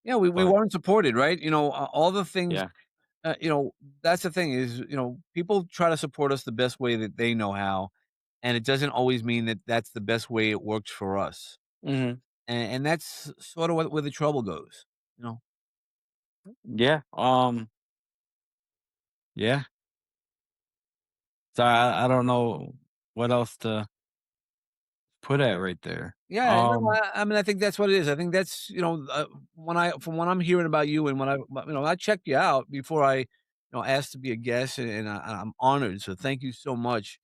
Yeah, we but weren't supported, right? All the things. yeah, Uh, you know, that's the thing is, people try to support us the best way that they know how, and it doesn't always mean that that's the best way it works for us. mhm, And that's sort of where the trouble goes, you know? yeah, yeah. So I don't know what else to put at right there. Yeah, no, I mean, I think that's what it is. I think that's, from what I'm hearing about you and I checked you out before I asked to be a guest, and I'm honored. So thank you so much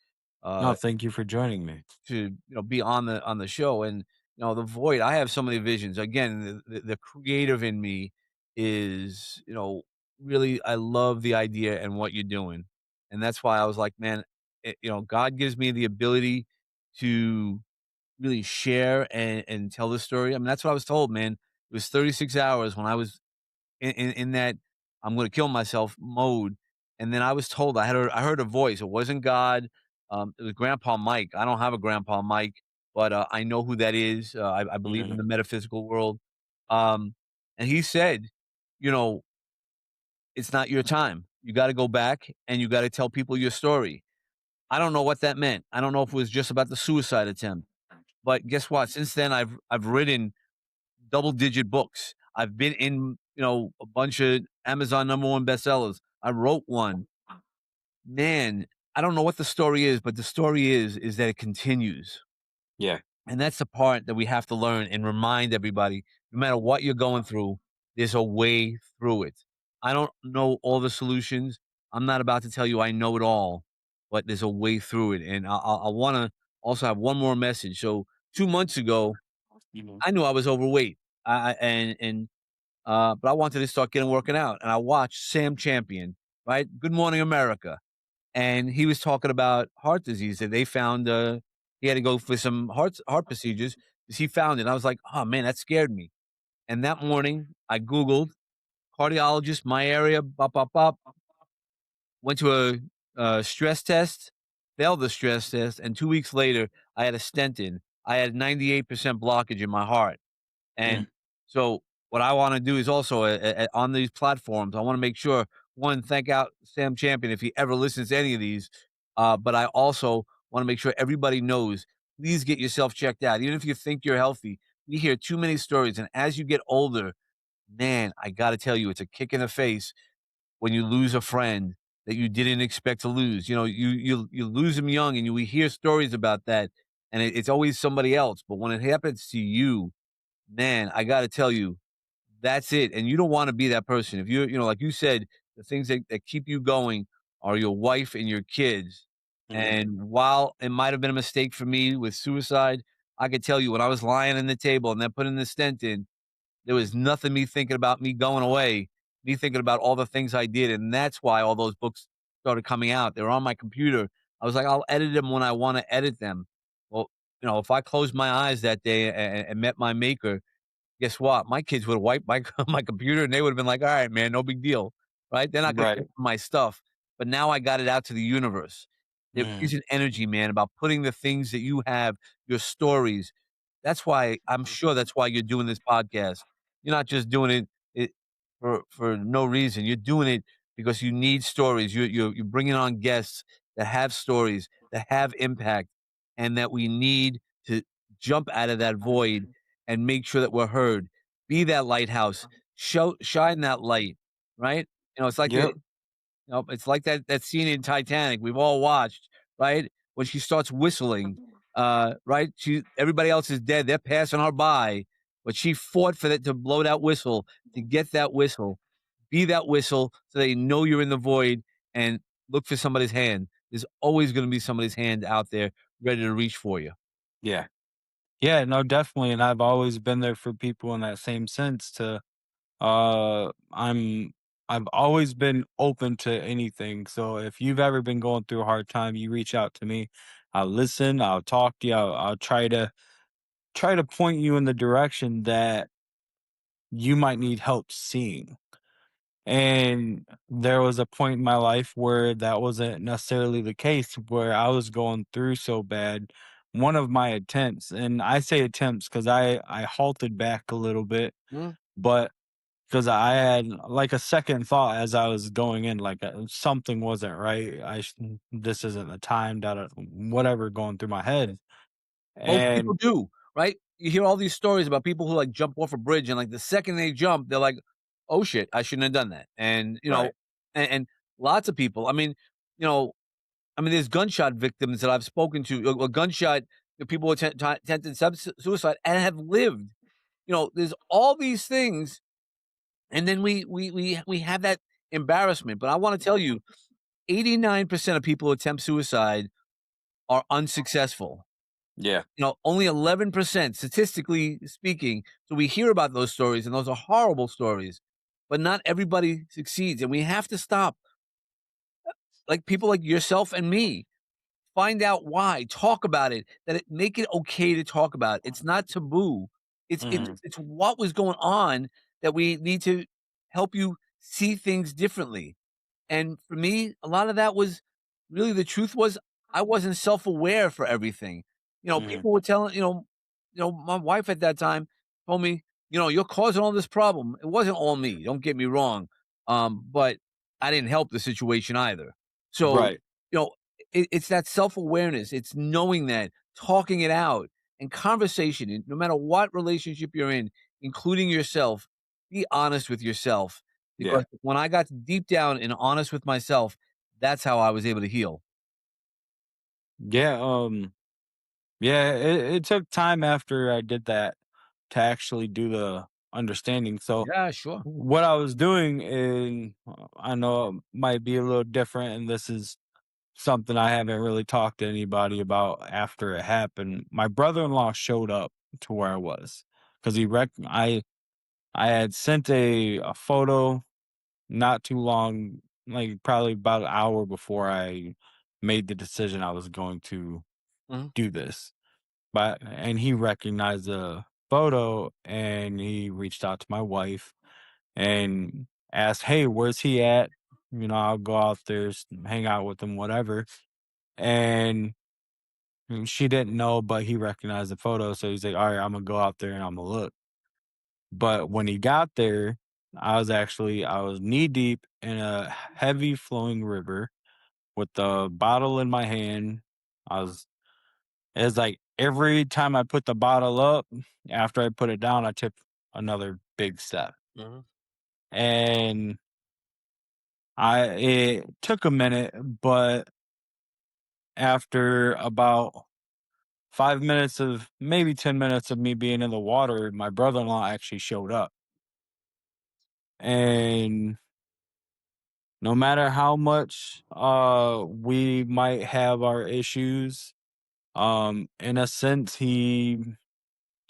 No, uh, thank you for joining me. to, be on the show. And, the void, I have so many visions. Again, the creative in me is, really, I love the idea and what you're doing. And that's why I was like, man, God gives me the ability to really share and tell the story. I mean, that's what I was told, man. It was 36 hours when I was in that I'm gonna kill myself mode, and then I was told I heard a voice. It wasn't God, it was Grandpa Mike. I don't have a Grandpa Mike, but, I know who that is. I believe in the Mhm. metaphysical world, um, and he said, you know, "It's not your time. You gotta go back, and you gotta tell people your story." I don't know what that meant. I don't know if it was just about the suicide attempt, but guess what? Since then, I've written double digit books. I've been in, a bunch of Amazon number 1 bestsellers. I wrote one. Man, I don't know what the story is, but the story is that it continues. Yeah. And that's the part that we have to learn and remind everybody, no matter what you're going through, there's a way through it. I don't know all the solutions. I'm not about to tell you I know it all, but there's a way through it. And I want to also have one more message. So 2 months ago, Mhm. I knew I was overweight. But I wanted to start getting working out, and I watched Sam Champion, right? Good Morning America, and he was talking about heart disease that they found. He had to go for some heart procedures because he found it. I was like, oh man, that scared me. And that morning, I Googled cardiologist, my area, bop, bop, bop, went to a stress test, failed the stress test, and 2 weeks later, I had a stent in. I had 98% blockage in my heart. Mm. And so what I wanna do is also, on these platforms, I wanna make sure, 1, thank out Sam Champion if he ever listens to any of these, but I also wanna make sure everybody knows, please get yourself checked out. Even if you think you're healthy, we hear too many stories, and as you get older, man, I gotta tell you, it's a kick in the face when you lose a friend that you didn't expect to lose. You lose them young, and we hear stories about that, and it's always somebody else, but when it happens to you, man, I gotta tell you, that's it, and you don't wanna be that person. If like you said, the things that keep you going are your wife and your kids, Mhm. and while it might have been a mistake for me with suicide, I could tell you when I was lying on the table and then putting the stent in, there was nothing me thinking about me going away, me thinking about all the things I did, and that's why all those books started coming out. They were on my computer. I was like, "I'll edit them when I wanna edit them." Well, if I closed my eyes that day and met my maker, guess what? My kids would have wiped my my computer, and they would have been like, "All right, man, no big deal." Right? They're not gonna Right. look for my stuff, but now I got it out to the universe. There is Mhm. an energy, man, about putting the things that you have, your stories. That's why I'm sure that's why you're doing this podcast. You're not just doing it for no reason. You're doing it because you need stories. You're bringing on guests that have stories, that have impact, and that we need to jump out of that void and make sure that we're heard. Be that lighthouse. Shine that light, right? It's like Yep. it's like that scene in Titanic we've all watched, right? When she starts whistling, right? Everybody else is dead. They're passing her by, but she fought for that to blow that whistle, to get that whistle. Be that whistle so they know you're in the void and look for somebody's hand. There's always going to be somebody's hand out there ready to reach for you. Yeah. Yeah, no, definitely, and I've always been there for people in that same sense to, uh, I'm I've always been open to anything, so if you've ever been going through a hard time, you reach out to me. I'll listen, I'll talk to you, I'll try to point you in the direction that you might need help seeing. And there was a point in my life where that wasn't necessarily the case, where I was going through so bad. One of my attempts, and I say attempts because I halted back a little bit, Mm. but because I had like a second thought as I was going in, like something wasn't right. This isn't the time. That whatever going through my head, Most people and do, right? You hear all these stories about people who, like, jump off a bridge, and, like, the second they jump, they're like, "Oh, shit, I shouldn't have done that." And, right, and lots of people, you know, there's gunshot victims that I've spoken to, a gunshot, people attempted suicide and have lived. There's all these things, and then we have that embarrassment, but I wanna tell you, 89% of people who attempt suicide are unsuccessful. Yeah. Only 11% statistically speaking. So we hear about those stories and those are horrible stories, but not everybody succeeds. And we have to stop, like people like yourself and me, find out why, talk about it, make it okay to talk about. It's not taboo. Mhm. It's what was going on that we need to help you see things differently. And for me, a lot of that was really the truth was I wasn't self-aware for everything. Mhm. People were telling, my wife at that time told me, "You're causing all this problem." It wasn't all me, don't get me wrong. But I didn't help the situation either. So, Right. you know, it's that self-awareness. It's knowing that, talking it out, and conversation, and no matter what relationship you're in, including yourself, be honest with yourself Yeah. because when I got deep down and honest with myself, that's how I was able to heal. Yeah, yeah, it took time after I did that to actually do the understanding. So Yeah, sure. what I was doing, and I know it might be a little different, and this is something I haven't really talked to anybody about after it happened. My brother-in-law showed up to where I was because I had sent a photo not too long, like probably about an hour before I made the decision I was going to Mhm, do this. But and he recognized the photo and he reached out to my wife and asked, "Hey, where's he at? I'll go out there, hang out with him, whatever." And she didn't know, but he recognized the photo, so he's like, "All right, I'm gonna go out there and I'm gonna look." But when he got there, I was knee deep in a heavy flowing river with the bottle in my hand. I was It's like every time I put the bottle up, after I put it down, I took another big step. mhm. And it took a minute, but after about 5 minutes of maybe 10 minutes of me being in the water, my brother in law actually showed up. And no matter how much we might have our issues, in a sense, he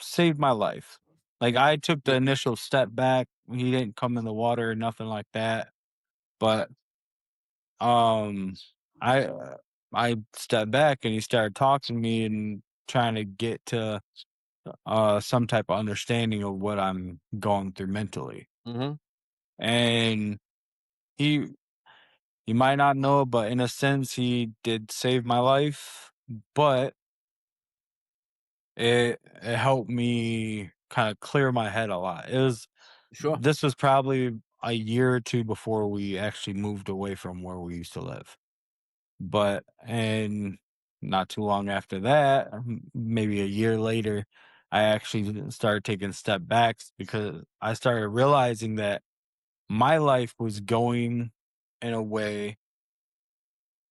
saved my life. Like, I took the Yeah, initial step back, he didn't come in the water or nothing like that, but, um, I, uh, I stepped back and he started talking to me and trying to get to, some type of understanding of what I'm going through mentally, mhm, and he he might not know it, but in a sense, he did save my life, but it helped me kinda clear my head a lot. sure. This was probably a year or 2 before we actually moved away from where we used to live. But and not too long after that, maybe a year later, I actually started taking step backs because I started realizing that my life was going in a way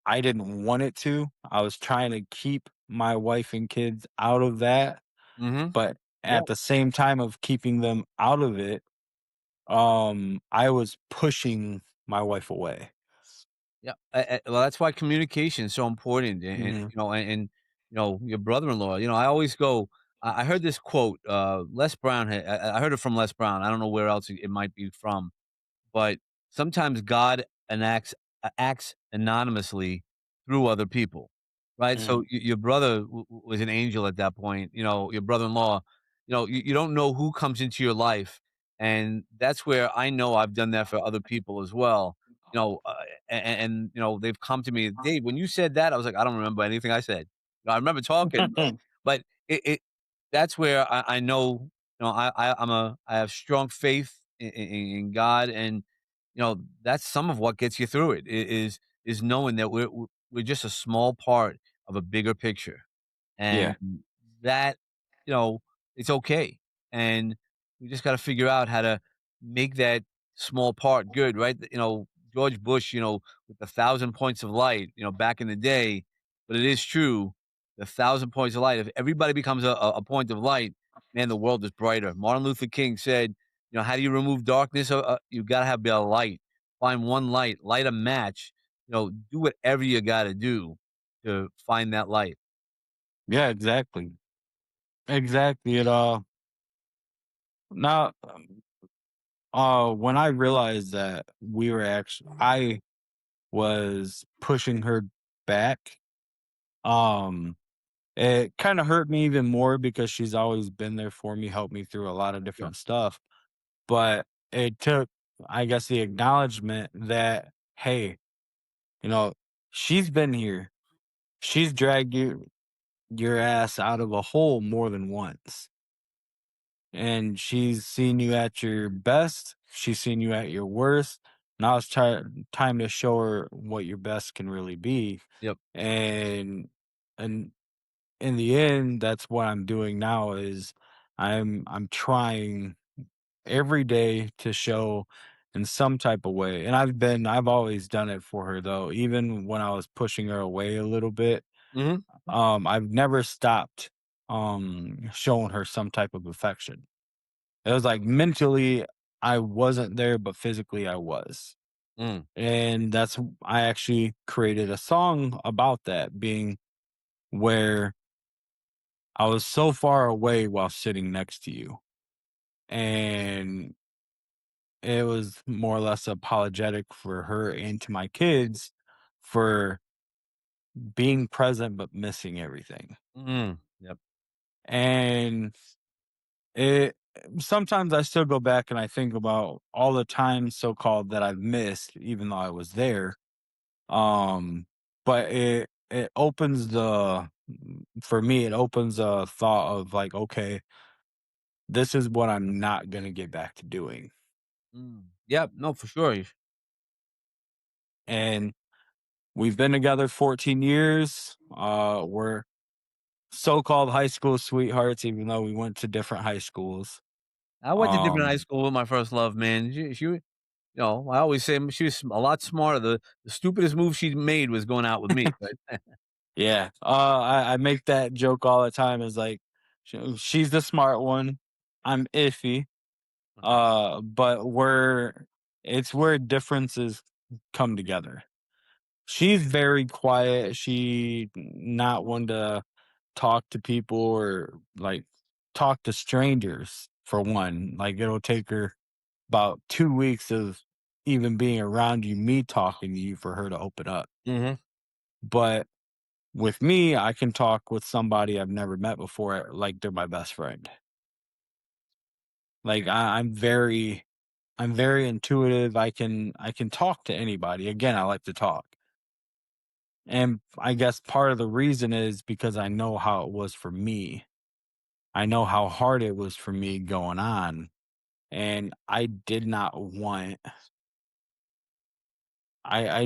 I didn't want it to. I was trying to keep my wife and kids out of that, Mhm. but Yeah, at the same time of keeping them out of it, I was pushing my wife away. yeah. Well, that's why communication is so important, and, Mhm. your brother-in-law, I always go I heard this quote, Les Brown had I heard it from Les Brown, I don't know where else it might be from. But sometimes God acts anonymously through other people, right? So Mhm. your brother was an angel at that point. Your brother-in-law. You don't know who comes into your life, and that's where I know I've done that for other people as well. They've come to me, Dave. When you said that, I was like, I don't remember anything I said. I remember talking, but it that's where I know. I have strong faith in God, and that's some of what gets you through it is knowing that we're just a small part of a bigger picture, and Yeah. that you know it's okay, and we just got to figure out how to make that small part good, right? George Bush, with the 1,000 points of light, back in the day, but it is true, the 1,000 points of light. If everybody becomes a point of light, man, the world is brighter. Martin Luther King said, how do you remove darkness? You got to have a light. Find one light, light a match. Do whatever you got to do to find that light. Yeah, exactly. Exactly. Now, when I realized that I was pushing her back, um, it kind of hurt me even more because she's always been there for me, helped me through a lot of Yeah. different stuff. But it took, I guess, the acknowledgement that, hey, you know, she's been here. She's dragged your ass out of a hole more than once. And she's seen you at your best. She's seen you at your worst. Now it's time to show her what your best can really be. Yep. And in the end, that's what I'm doing now is I'm trying every day to show in some type of way. And I've always done it for her though, even when I was pushing her away a little bit. Mhm. I've never stopped showing her some type of affection. It was like mentally I wasn't there, but physically I was. Mm. And I actually created a song about that being where I was so far away while sitting next to you. And it was more or less apologetic for her and to my kids for being present but missing everything. Mm. Yep. And it sometimes I still go back and I think about all the times so called that I've missed, even though I was there. Um, but it opens for me, it opens a thought of like, okay, this is what I'm not gonna get back to doing. Mm. Yep. No, for sure. And we've been together 14 years. We're so-called high school sweethearts, even though we went to different high schools. I went to different high Um, school with my first love, man. I always say she was a lot smarter. The stupidest move she made was going out with me, but yeah, I make that joke all the time. Is like, she's the smart one. I'm iffy. But it's where differences come together. She's very quiet. She not one to talk to people or like talk to strangers for one. Like it'll take her about 2 weeks of even being around you, me talking to you for her to open up. Mhm. But with me, I can talk with somebody I've never met before, like they're my best friend. Like I'm very intuitive. I can talk to anybody. Again, I like to talk. And I guess part of the reason is because I know how it was for me. I know how hard it was for me going on. And I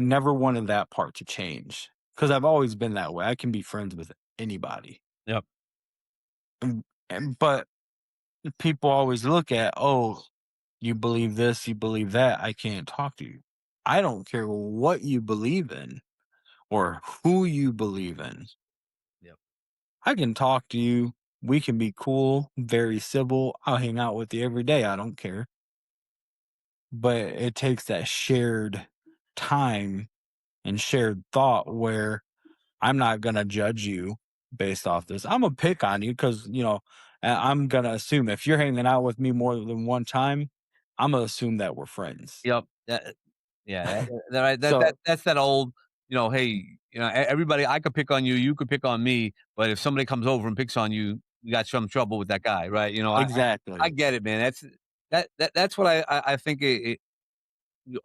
never wanted that part to change. Because I've always been that way. I can be friends with anybody. Yep. But people always look at, oh, you believe this, you believe that. I can't talk to you. I don't care what you believe in or who you believe in. Yep. I can talk to you. We can be cool, very civil. I'll hang out with you every day. I don't care. But it takes that shared time and shared thought where I'm not going to judge you based off this. I'm going to pick on you because, I'm going to assume if you're hanging out with me more than one time, I'm going to assume that we're friends. Yep. Yeah, So, that's that old, hey, everybody I could pick on you, you could pick on me, but if somebody comes over and picks on you, you got some trouble with that guy, right? I exactly. get it, man. That's what I think we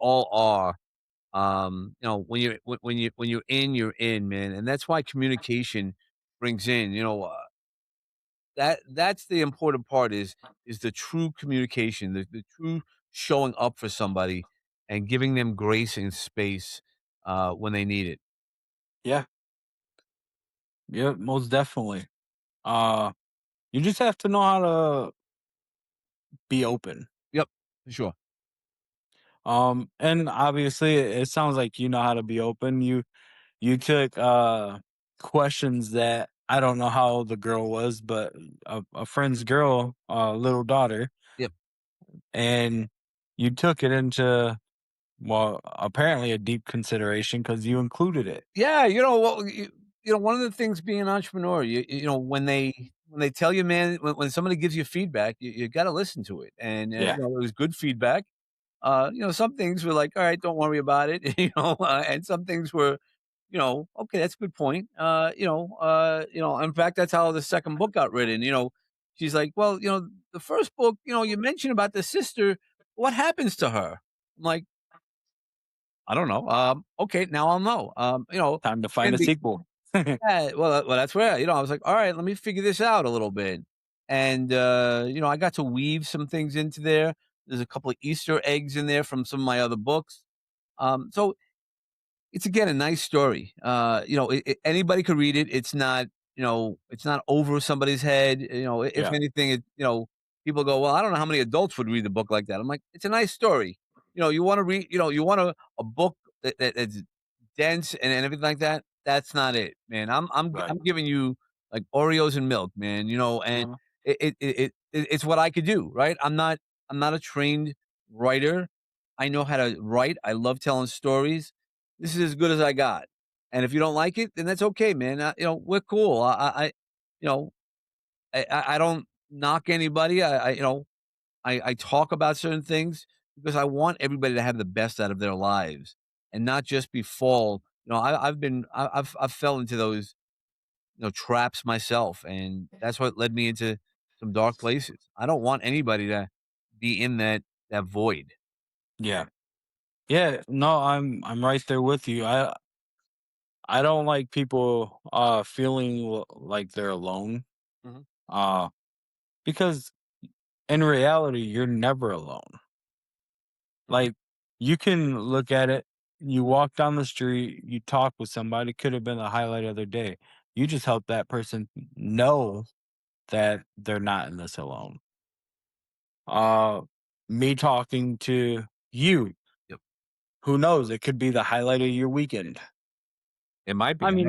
all are. When you're in, man, and that's why communication brings in, that's the important part is the true communication, the true showing up for somebody and giving them grace and space, when they need it. Yeah. Yeah, most definitely. Uh, you just have to know how to be open. Yep, for sure. And obviously it sounds like you know how to be open. You took questions that I don't know how old the girl was, but a friend's girl, little daughter, Yep. and you took it into well, apparently a deep consideration because you included it. Yeah, you know what? one of the things being an entrepreneur, when they tell you, man, when somebody gives you feedback, you got to listen to it, and Yeah. it was good feedback. Some things were like, all right, don't worry about it, and some things were, okay, that's a good point. In fact, that's how the second book got written. She's like, well, the first book, you mentioned about the sister. What happens to her? I'm like, I don't know. Okay, now I'll know. Time to find and a the sequel. yeah, well, that's where I was like, all right, let me figure this out a little bit, and I got to weave some things into there. There's a couple of Easter eggs in there from some of my other books. So it's again a nice story. Anybody could read it. It's not over somebody's head. If Yeah. anything, people go, well, I don't know how many adults would read a book like that. I'm like, it's a nice story. You want to read. You want a book that's dense and everything like that. That's not it, man. Right. I'm giving you like Oreos and milk, man. And Uh, it's what I could do, right? I'm not a trained writer. I know how to write. I love telling stories. This is as good as I got. And if you don't like it, then that's okay, man. We're cool. You know, I don't knock anybody. I talk about certain things because I want everybody to have the best out of their lives and not just be fall. I've fell into those, traps myself. And that's what led me into some dark places. I don't want anybody to be in that void. yeah. Yeah. No, I'm right there with you. I don't like people feeling like they're alone. Mhm. Uh because in reality you're never alone. Mhm. Like, you can look at it, you walk down the street, you talk with somebody, could have been the highlight of their day. You just help that person know that they're not in this alone. Uh, Me talking to you, Yep. who knows? It could be the highlight of your weekend. It might I be.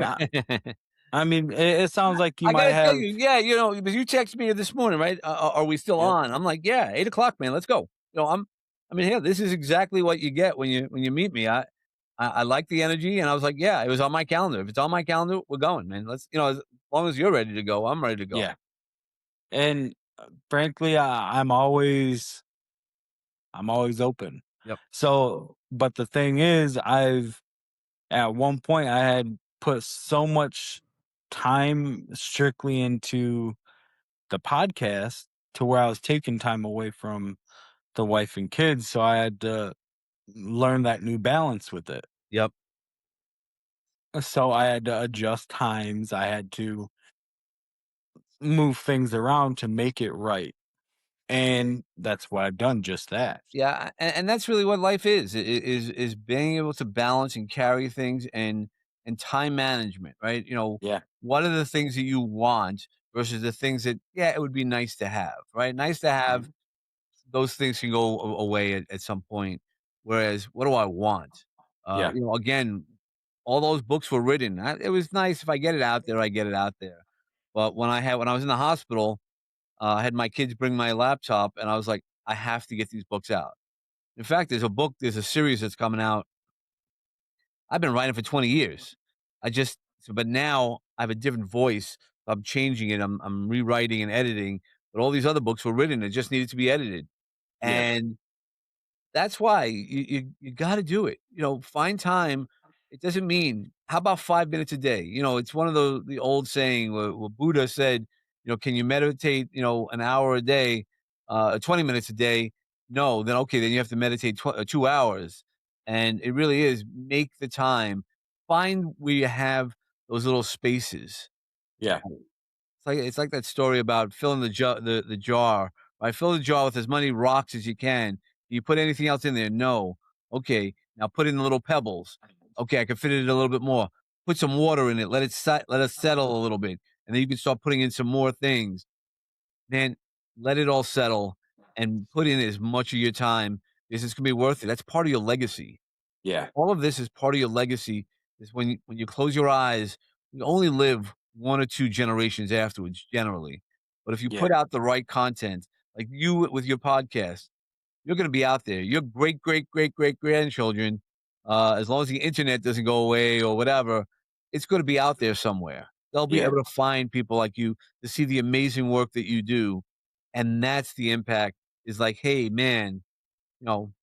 mean, it sounds like you I might gotta tell have, you, yeah, because you texted me this morning, right? Are we still yep, on? I'm like, yeah, 8 o'clock, man. Let's go. I mean, here, this is exactly what you get when you meet me. I like the energy, and I was like, yeah, it was on my calendar. If it's on my calendar, we're going, man. Let's, as long as you're ready to go, I'm ready to go. yeah. And frankly, I'm always open. Yep. So, but the thing is, at one point, I had put so much time strictly into the podcast to where I was taking time away from the wife and kids, so I had to learn that new balance with it. Yep. So I had to adjust times, I had to move things around to make it right, and that's what I've done, just that. Yeah, and that's really what life is. Is being able to balance and carry things and time management, right? Yeah. What are the things that you want versus the things that, yeah, it would be nice to have, right? Nice to have, Mhm. those things can go away at some point. Whereas, what do I want? Yeah. Again, all those books were written. It was nice if I get it out there, I get it out there. But when I was in the hospital, I had my kids bring my laptop, and I was like, I have to get these books out. In fact, there's a series that's coming out. I've been writing for 20 years. But now I have a different voice. I'm changing it. I'm rewriting and editing. But all these other books were written. It just needed to be edited. Yeah. And that's why you gotta do it. Find time. It doesn't mean, how about 5 minutes a day? It's one of the old saying where Buddha said, "Can you meditate, an hour a day, 20 minutes a day?" No, then okay, then you have to meditate 2 hours. And it really is, make the time. Find where you have those little spaces. Yeah. It's like that story about filling the jar, right? Fill the jar with as many rocks as you can. Do you put anything else in there? No. Okay, now put in the little pebbles. Okay, I can fit it a little bit more. Put some water in it. Let it settle a little bit, and then you can start putting in some more things. Then let it all settle and put in as much of your time because it's gonna be worth it. That's part of your legacy. Yeah. All of this is part of your legacy. Is when you close your eyes, you only live 1 or 2 generations afterwards, generally. But if you Yeah. put out the right content, like you with your podcast, you're gonna be out there. Your great grandchildren, as long as the internet doesn't go away or whatever, it's gonna be out there somewhere. They'll be Yeah. able to find people like you to see the amazing work that you do, and that's the impact is like, "Hey, man," you know,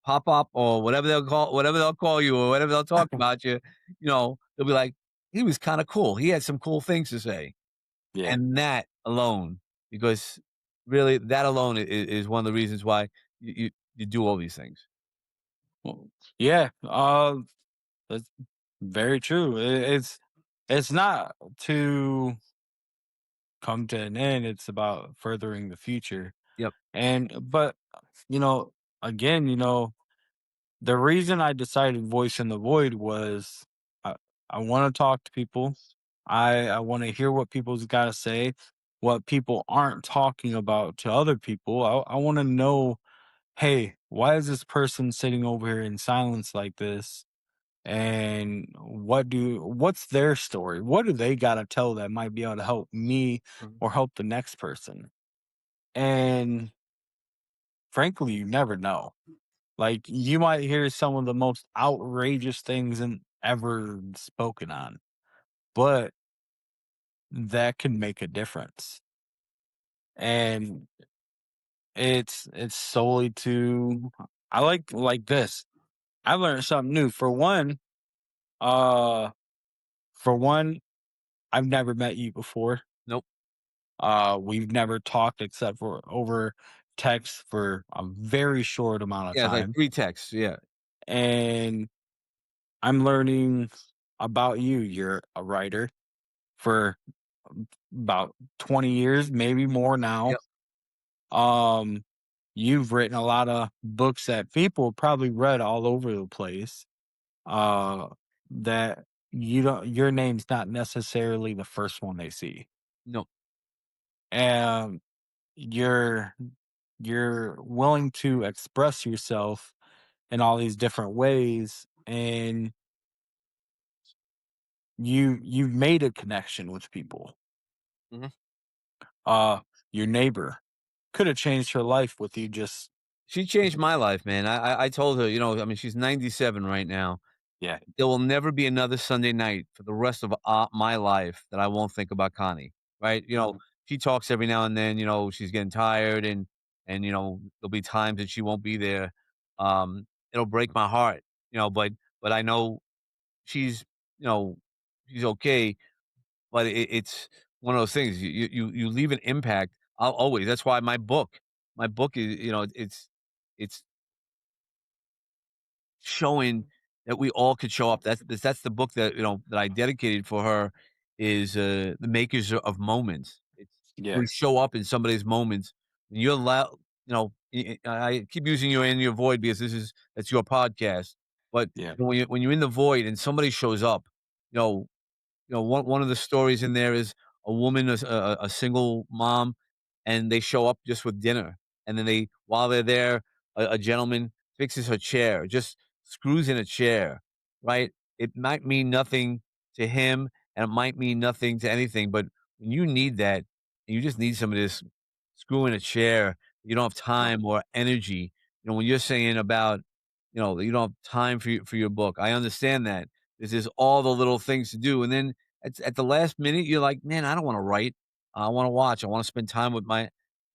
"pop up," or whatever they'll call you or whatever they'll talk about you, they'll be like, "He was kinda cool. He had some cool things to say." Yeah. And that alone, because really that alone is one of the reasons why you do all these things. Well, yeah. That's very true. It's not to come to an end. It's about furthering the future. Yep. But you know, again, the reason I decided voice in the void was I, I want to talk to people. I want to hear what people's got to say, what people aren't talking about to other people. I want to know, hey, why is this person sitting over here in silence like this? And what's their story? What do they got to tell that might be able to help me Mhm. or help the next person? And frankly, you never know. Like, you might hear some of the most outrageous things in ever spoken on, but that can make a difference. And it's solely to I like this. I learned something new. Uh for one, I've never met you before. Nope. We've never talked except for over text for a very short amount of Yeah, it's like time. 3 texts, yeah. And I'm learning about you. You're a writer for about 20 years, maybe more now. Yep. Um, you've written a lot of books that people probably read all over the place. Uh, that your name's not necessarily the first one they see. No. And you're you're willing to express yourself in all these different ways, and you've made a connection with people. Mhm. Uh, your neighbor could have changed her life with you just She changed my life, man. I told her, I mean, she's 97 right now. yeah. There will never be another Sunday night for the rest of, my life that I won't think about Connie, right? Mhm. She talks every now and then, she's getting tired and, there'll be times that she won't be there. It'll break my heart, but I know she's, you know, she's okay, but it's one of those things. You leave an impact. I'll always. That's why my book is, it's showing that we all could show up. That's the book that I dedicated for her is the makers of moments. It's Yeah, we show up in somebody's moments. When you're loud, I keep using you in your void because that's your podcast. But yeah, when you're in the void and somebody shows up, you know, one of the stories in there is a woman, a single mom, and they show up just with dinner, and then while they're there, a gentleman fixes her chair, just screws in a chair, right? It might mean nothing to him, and it might mean nothing to anything, but when you need that, and you just need somebody to screw in a chair, you don't have yeah, time or energy. When you're saying about, that you don't have time for your book, I understand that. This is all the little things to do, and then at the last minute, you're like, "Man, I don't wanna write. I wanna watch. I wanna spend time with my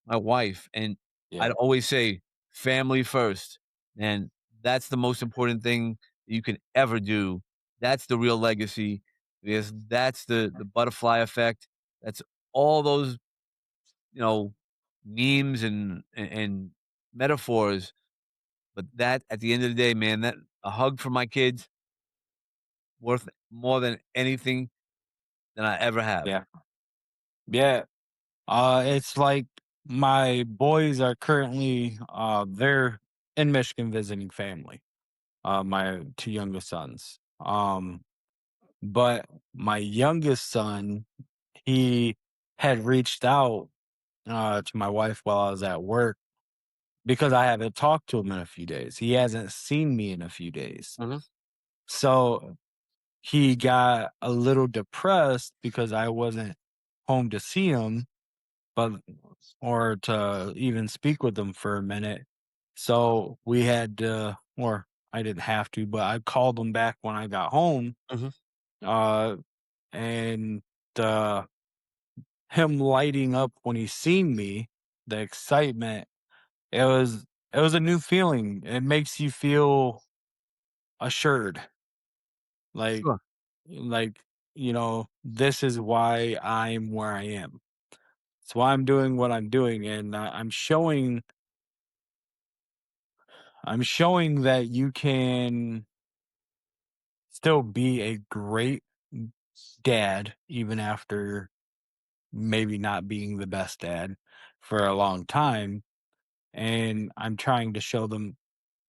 wife," and I'd yeah, always say, "Family first," and that's the most important thing you can ever do. That's the real legacy because that's the butterfly effect. That's all those, you know, memes and metaphors, but that at the end of the day, man, that a hug from my kids worth more than anything than I ever have. yeah, yeah. It's like my boys are currently they're in Michigan visiting family. My two youngest sons. But my youngest son, he had reached out to my wife while I was at work because I haven't talked to him in a few days. He hasn't seen me in a few days. Mhm. So he got a little depressed because I wasn't home to see him, but or to even speak with him for a minute. So we had to, or I didn't have to, but I called him back when I got home, Mhm. uh, and uh, him lighting up when he seen me, the excitement, it was it was a new feeling. It makes you feel assured, like Sure. like this is why I'm where I am. It's why I'm doing what I'm doing, and I'm showing that you can still be a great dad even after maybe not being the best dad for a long time. And I'm trying to show them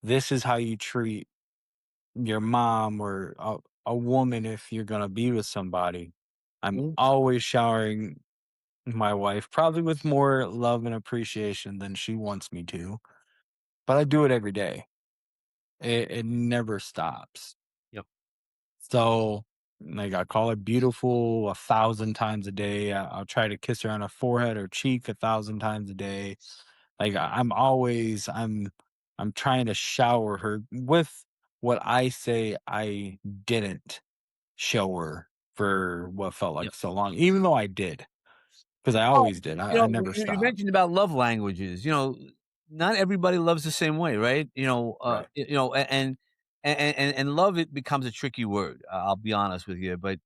this is how you treat your mom or a woman if you're going to be with somebody. I'm Mhm. always showering my wife, probably with more love and appreciation than she wants me to, but I do it every day. It never stops. Yep. So, like, I call her beautiful 1,000 times a day. I'll try to kiss her on her forehead or cheek 1,000 times a day. Like, I'm trying to shower her with what I say I didn't show her for what felt Yep. like so long, even though I did, because I Well, always did. I never you stopped. mentioned about love languages, not everybody loves the same way, right? Right. And love, it becomes a tricky word, I'll be honest with you, but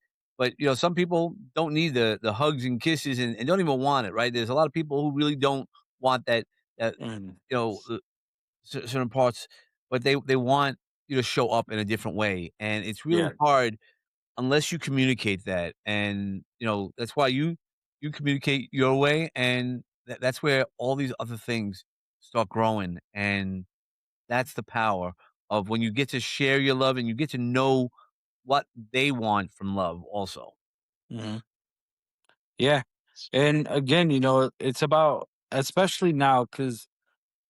some people don't need the hugs and kisses and don't even want it, right? There's a lot of people who really don't want that, Mm, you know, uh, certain parts, but they want you to show up in a different way, and it's really yeah. hard unless you communicate that, and, that's why you communicate your way, and that's where all these other things start growing, and that's the power of when you get to share your love and you get to know what they want from love also. Mhm. Yeah. And again, it's about, especially now, because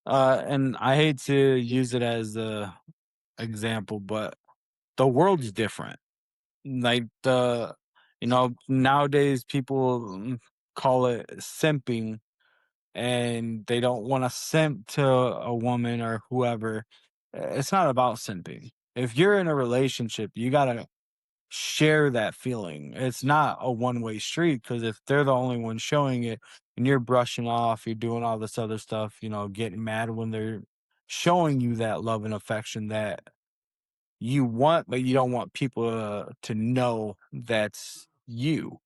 and I hate to use it as a example, but the world's different. Like nowadays people call it simping, and they don't want to simp to a woman or whoever. It's not about simping. If you're in a relationship, you gotta share that feeling. It's not a one-way street, because if they're the only one showing it and you're brushing off, you're doing all this other stuff, getting mad when they're showing you that love and affection that you want, but you don't want people to know that's you.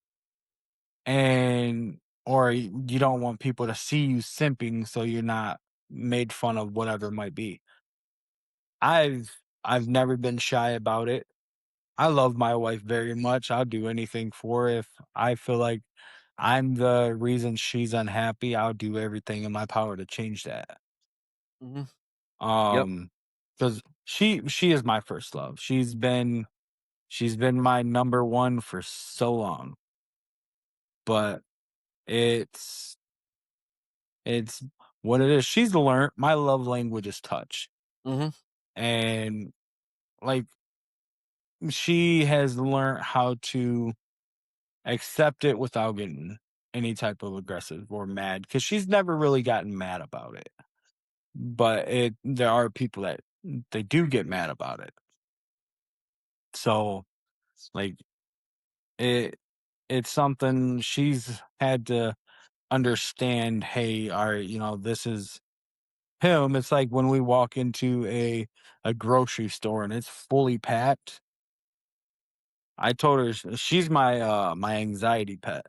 And or you don't want people to see you simping so you're not made fun of, whatever it might be. I've never been shy about it. I love my wife very much. I'll do anything for her. If I feel like I'm the reason she's unhappy, I'll do everything in my power to change that. Mhm. Yep. Um, because she is my first love. She's been my number one for so long. But it's it's what it is. She's learned my love language is touch. Mhm. And like she has learned how to accept it without getting any type of aggressive or mad, because she's never really gotten mad about it. But there are people that they do get mad about it. So like it it's something she's had to understand. Hey, all right, this is him. It's like when we walk into a grocery store and it's fully packed. I told her she's my anxiety pet.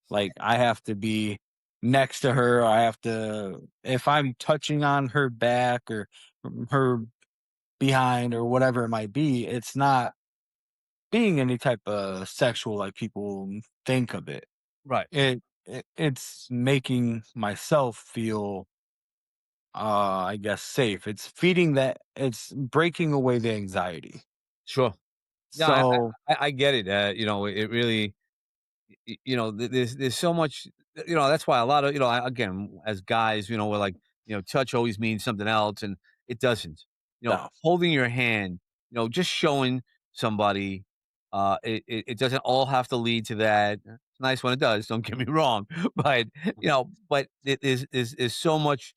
Like, I have to be next to her. I have to, if I'm touching on her back or her behind or whatever it might be, it's not being any type of sexual like people think of it. Right. It's making myself feel I guess safe. It's breaking away the anxiety. Sure. Yeah, So I get it, it really there's so much, that's why a lot of, again, as guys, we're like, touch always means something else, and it doesn't. no. Holding your hand, just showing somebody, it doesn't all have to lead to that. It's nice when it does, don't get me wrong, but there's so much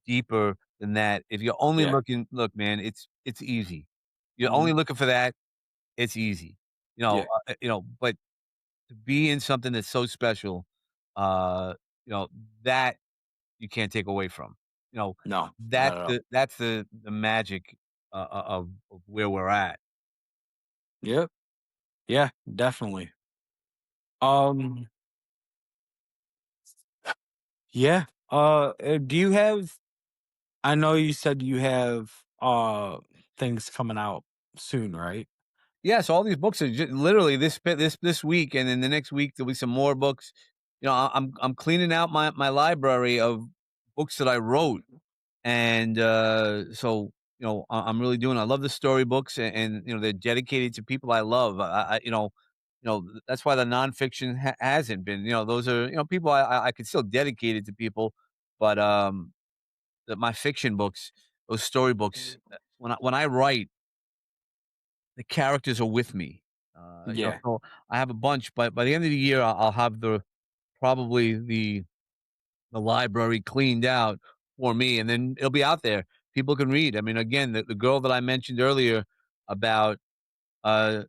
deeper than that. If you're only Yeah. looking, look, man, it's easy. You're Mhm. only looking for that, it's easy. Yeah. But to be in something that's so special, uh, you know, that you can't take away from. You know, No, not at all. that's the magic, of where we're at. Yep. Yeah, definitely. Um, yeah. Do you have I know you said you have things coming out soon, right? Yeah, so all these books are literally this week, and then the next week there'll be some more books. I'm cleaning out my library of books that I wrote, and so I'm really doing. I love the storybooks, and they're dedicated to people I love. That's why the nonfiction hasn't been. Those are people I could still dedicate it to people, but my fiction books, those storybooks, when I write the characters are with me. Yeah. So I have a bunch, but by the end of the year, I'll have probably the library cleaned out for me, and then it'll be out there. People can read. I mean, again, the girl that I mentioned earlier about, uh,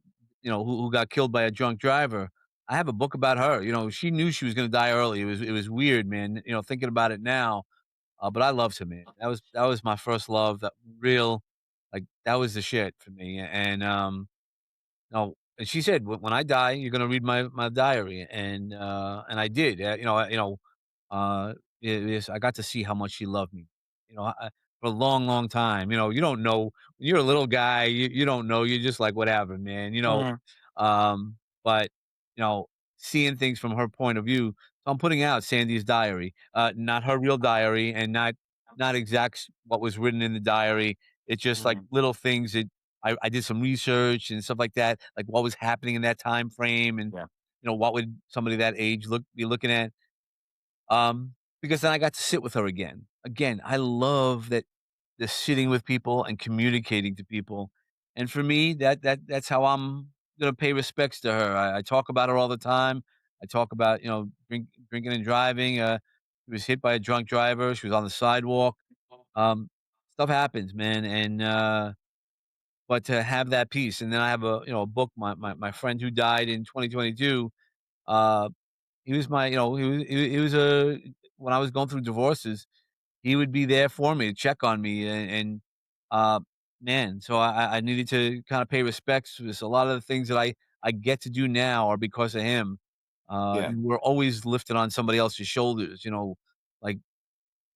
who got killed by a drunk driver. I have a book about her. She knew she was going to die early. It was weird, man. Thinking about it now, but I loved her, man. That was my first love. That real, like that was the shit for me, and and she said, When I die, you're gonna read my diary," and I did. Uh, I got to see how much she loved me. For a long, long time. You don't know when you're a little guy. You don't know. You're just like whatever, man. Mhm. But you know, seeing things from her point of view. So I'm putting out Sandy's diary, not her real diary, and not what was written in the diary. It's just like Mhm. little things that I did some research and stuff like that, like what was happening in that time frame, and Yeah. what would somebody that age be looking at. Because then I got to sit with her again. Again, I love that the sitting with people and communicating to people. And for me, that's how I'm gonna pay respects to her. I talk about her all the time. I talk about, drinking and driving. She was hit by a drunk driver. She was on the sidewalk. Um, Stuff happens, man. And but to have that peace, and then I have a book. My friend who died in 2022. Uh, he was my, he was a when I was going through divorces, he would be there for me to check on me, and uh, man, so I needed to kind of pay respects to this. A lot of the things that I get to do now are because of him. Yeah. We're always lifted on somebody else's shoulders, like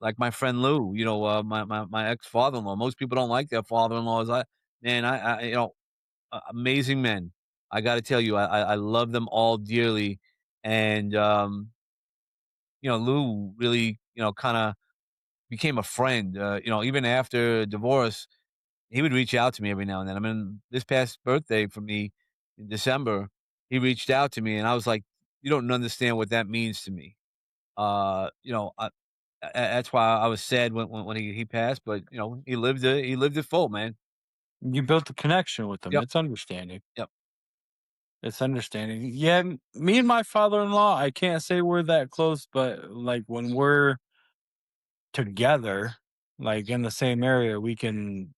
like my friend Lou, my ex father-in-law. Most people don't like their father-in-laws. Amazing men. I got to tell you, I love them all dearly, and Lou really, kind of became a friend. Even after divorce, he would reach out to me every now and then. I mean, this past birthday for me in December, he reached out to me, and I was like, "You don't understand what that means to me." Uh, you know, I, that's why I was sad when he passed. But he lived it full, man. You built a connection with them. Yep, It's understanding. yep. It's understanding. Yeah, me and my father-in-law, I can't say we're that close, but like when we're together, like in the same area, we can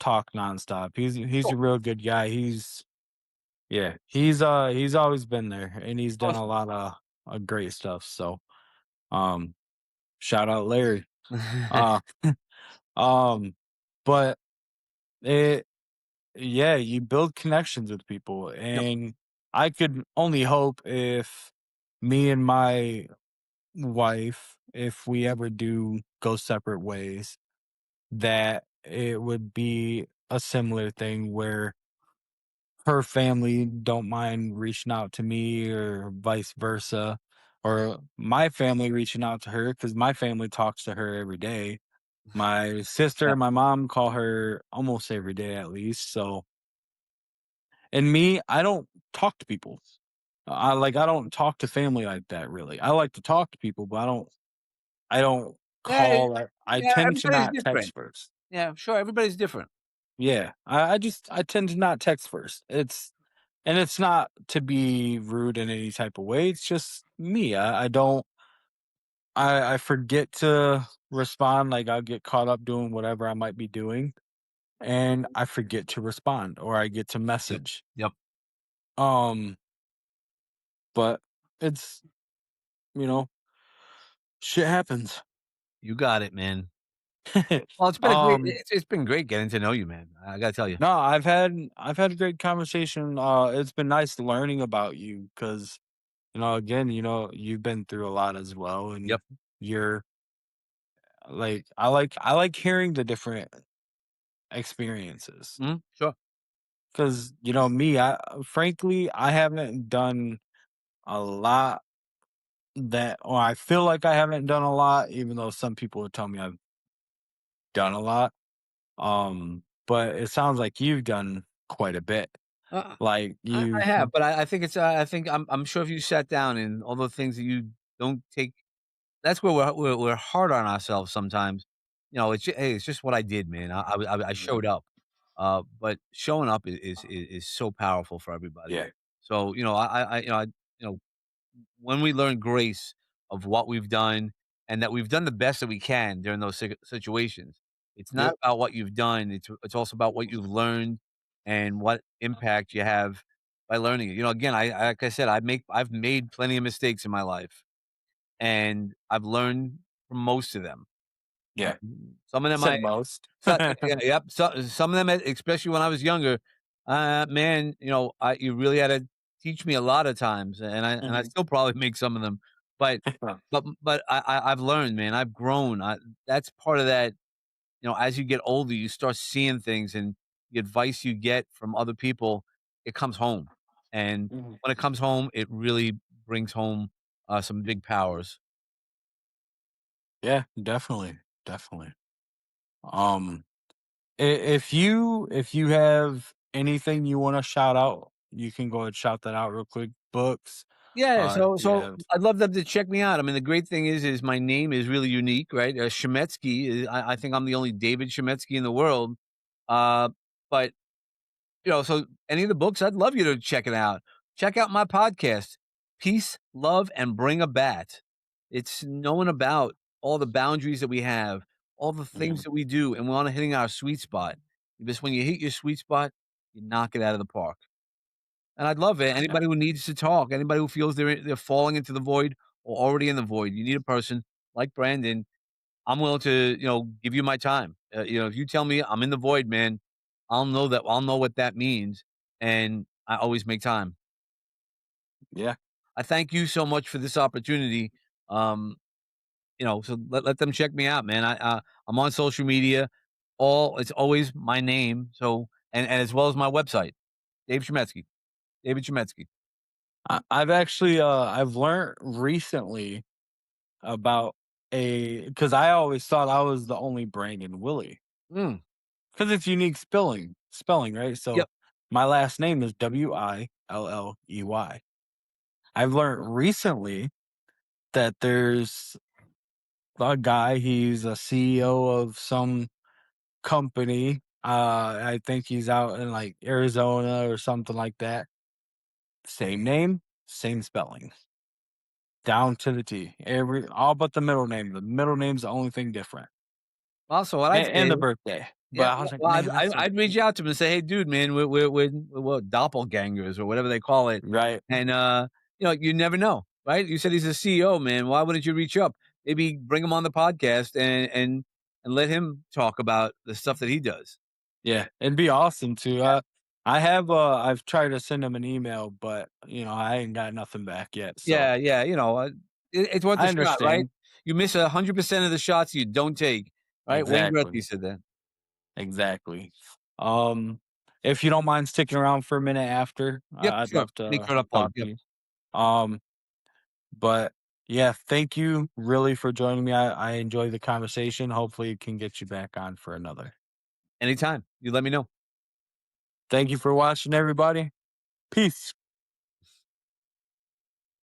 talk nonstop. He's Sure. a real good guy. He's always been there and he's done a Awesome. lot of great stuff. So um shout out Larry. Uh um but it yeah, you build connections with people Yep. and I could only hope if me and my wife, if we ever do go separate ways, that it would be a similar thing where her family don't mind reaching out to me or vice versa, or my family reaching out to her because my family talks to her every day. My sister, Yeah. my mom call her almost every day at least. So, and me, I don't talk to people. I don't talk to family like that really. I like to talk to people, but I don't Yeah, call. I yeah. tend to Everybody's not different. text first. Yeah, sure. Everybody's different. Yeah, I tend to not text first. It's not to be rude in any type of way. It's just me. I don't. I forget to respond. Like I'll get caught up doing whatever I might be doing, and I forget to respond, or I get to Yep. message. Yep. Um, but it's, you know, shit happens. You got it, man. Well, it's been a great um, it's been great getting to know you, man. I gotta tell you. no, I've had a great conversation. It's been nice learning about you because, again, you've been through a lot as well, and Yep. you're I like hearing the different experiences. Mhm. Sure. Because, me, I frankly, I haven't done a lot or I feel like I haven't done a lot, even though some people would tell me I've done a lot. But it sounds like you've done quite a bit. Uh, Like I you've have, but I think it's, I think I'm sure if you sat down and all the things that you don't take, that's where we're hard on ourselves sometimes. You know, hey, it's just what I did, man. I Yeah. showed up. But showing up is so powerful for everybody. Yeah. So, you know, when we learn grace of what we've done and that we've done the best that we can during those situations, it's not Yep. about what you've done. It's also about what you've learned and what impact you have by learning it. You know, again, like I said, I've made plenty of mistakes in my life, and I've learned from most of them. Yeah. Some of them Said most. so yeah, yep, some of them, especially when I was younger, man, you really had to teach me a lot of times, and I Mhm. still probably make some of them, but I've learned, man, I've grown. That's part of that. As you get older, you start seeing things, and the advice you get from other people, it comes home, and Mhm. when it comes home, it really brings home some big powers. Yeah, definitely. Definitely. Um, if you have anything you want to shout out, you can go and shout that out real quick. Books. Yeah, so If you so have I'd love them to check me out. I mean, the great thing is my name is really unique, right? Shemetsky, I think I'm the only David Shemetsky in the world. Uh, but so any of the books, I'd love you to check it out. Check out my podcast, Peace, Love, and Bring a Bat. It's knowing about all the boundaries that we have, all the things Mhm. that we do, and we want to hitting our sweet spot. Because when you hit your sweet spot, you knock it out of the park. And I'd love it. Yeah. Anybody who needs to talk, anybody who feels they're falling into the void or already in the void, you need a person like Brandon. I'm willing to, give you my time. If you tell me I'm in the void, man, I'll know what that means, and I always make time. Yeah. I thank you so much for this opportunity. Um, so let them check me out, man. I'm on social media. It's always my name. So and as well as my website, Dave Shemetsky, David Shemetsky. I've actually I've learned recently about a because I always thought I was the only Brandon Willie Mm, because it's unique spelling, right? So yep. my last name is Willey. I've learned recently that there's a guy, he's a CEO of some company. I think he's out in like Arizona or something like that. Same name, same spelling. Down to the T. Every all but the middle name. The middle name's the only thing different. Also, what I'd And say the birthday. Yeah, But I was like, well, "Man, that's so I'd reach cool." out to him and say, "Hey, dude, man, we're doppelgangers or whatever they call it." Right. And, you never know, right? You said he's a CEO, man. Why wouldn't you reach up? Maybe bring him on the podcast and let him talk about the stuff that he does. Yeah, it'd be awesome to, I've tried to send him an email, but, I ain't got nothing back yet, so Yeah, yeah, it's worth a I shot, right? understand. You miss 100% of the shots you don't take, right? Wayne Gretzky Exactly, said that. exactly. Um, if you don't mind sticking around for a minute after, Yep, I'd sure. love Make to sure to upload. talk to Yep. you. Um, but yeah, thank you really for joining me. I enjoyed the conversation. Hopefully, it can get you back on for another. Anytime. You let me know. Thank you for watching, everybody. Peace.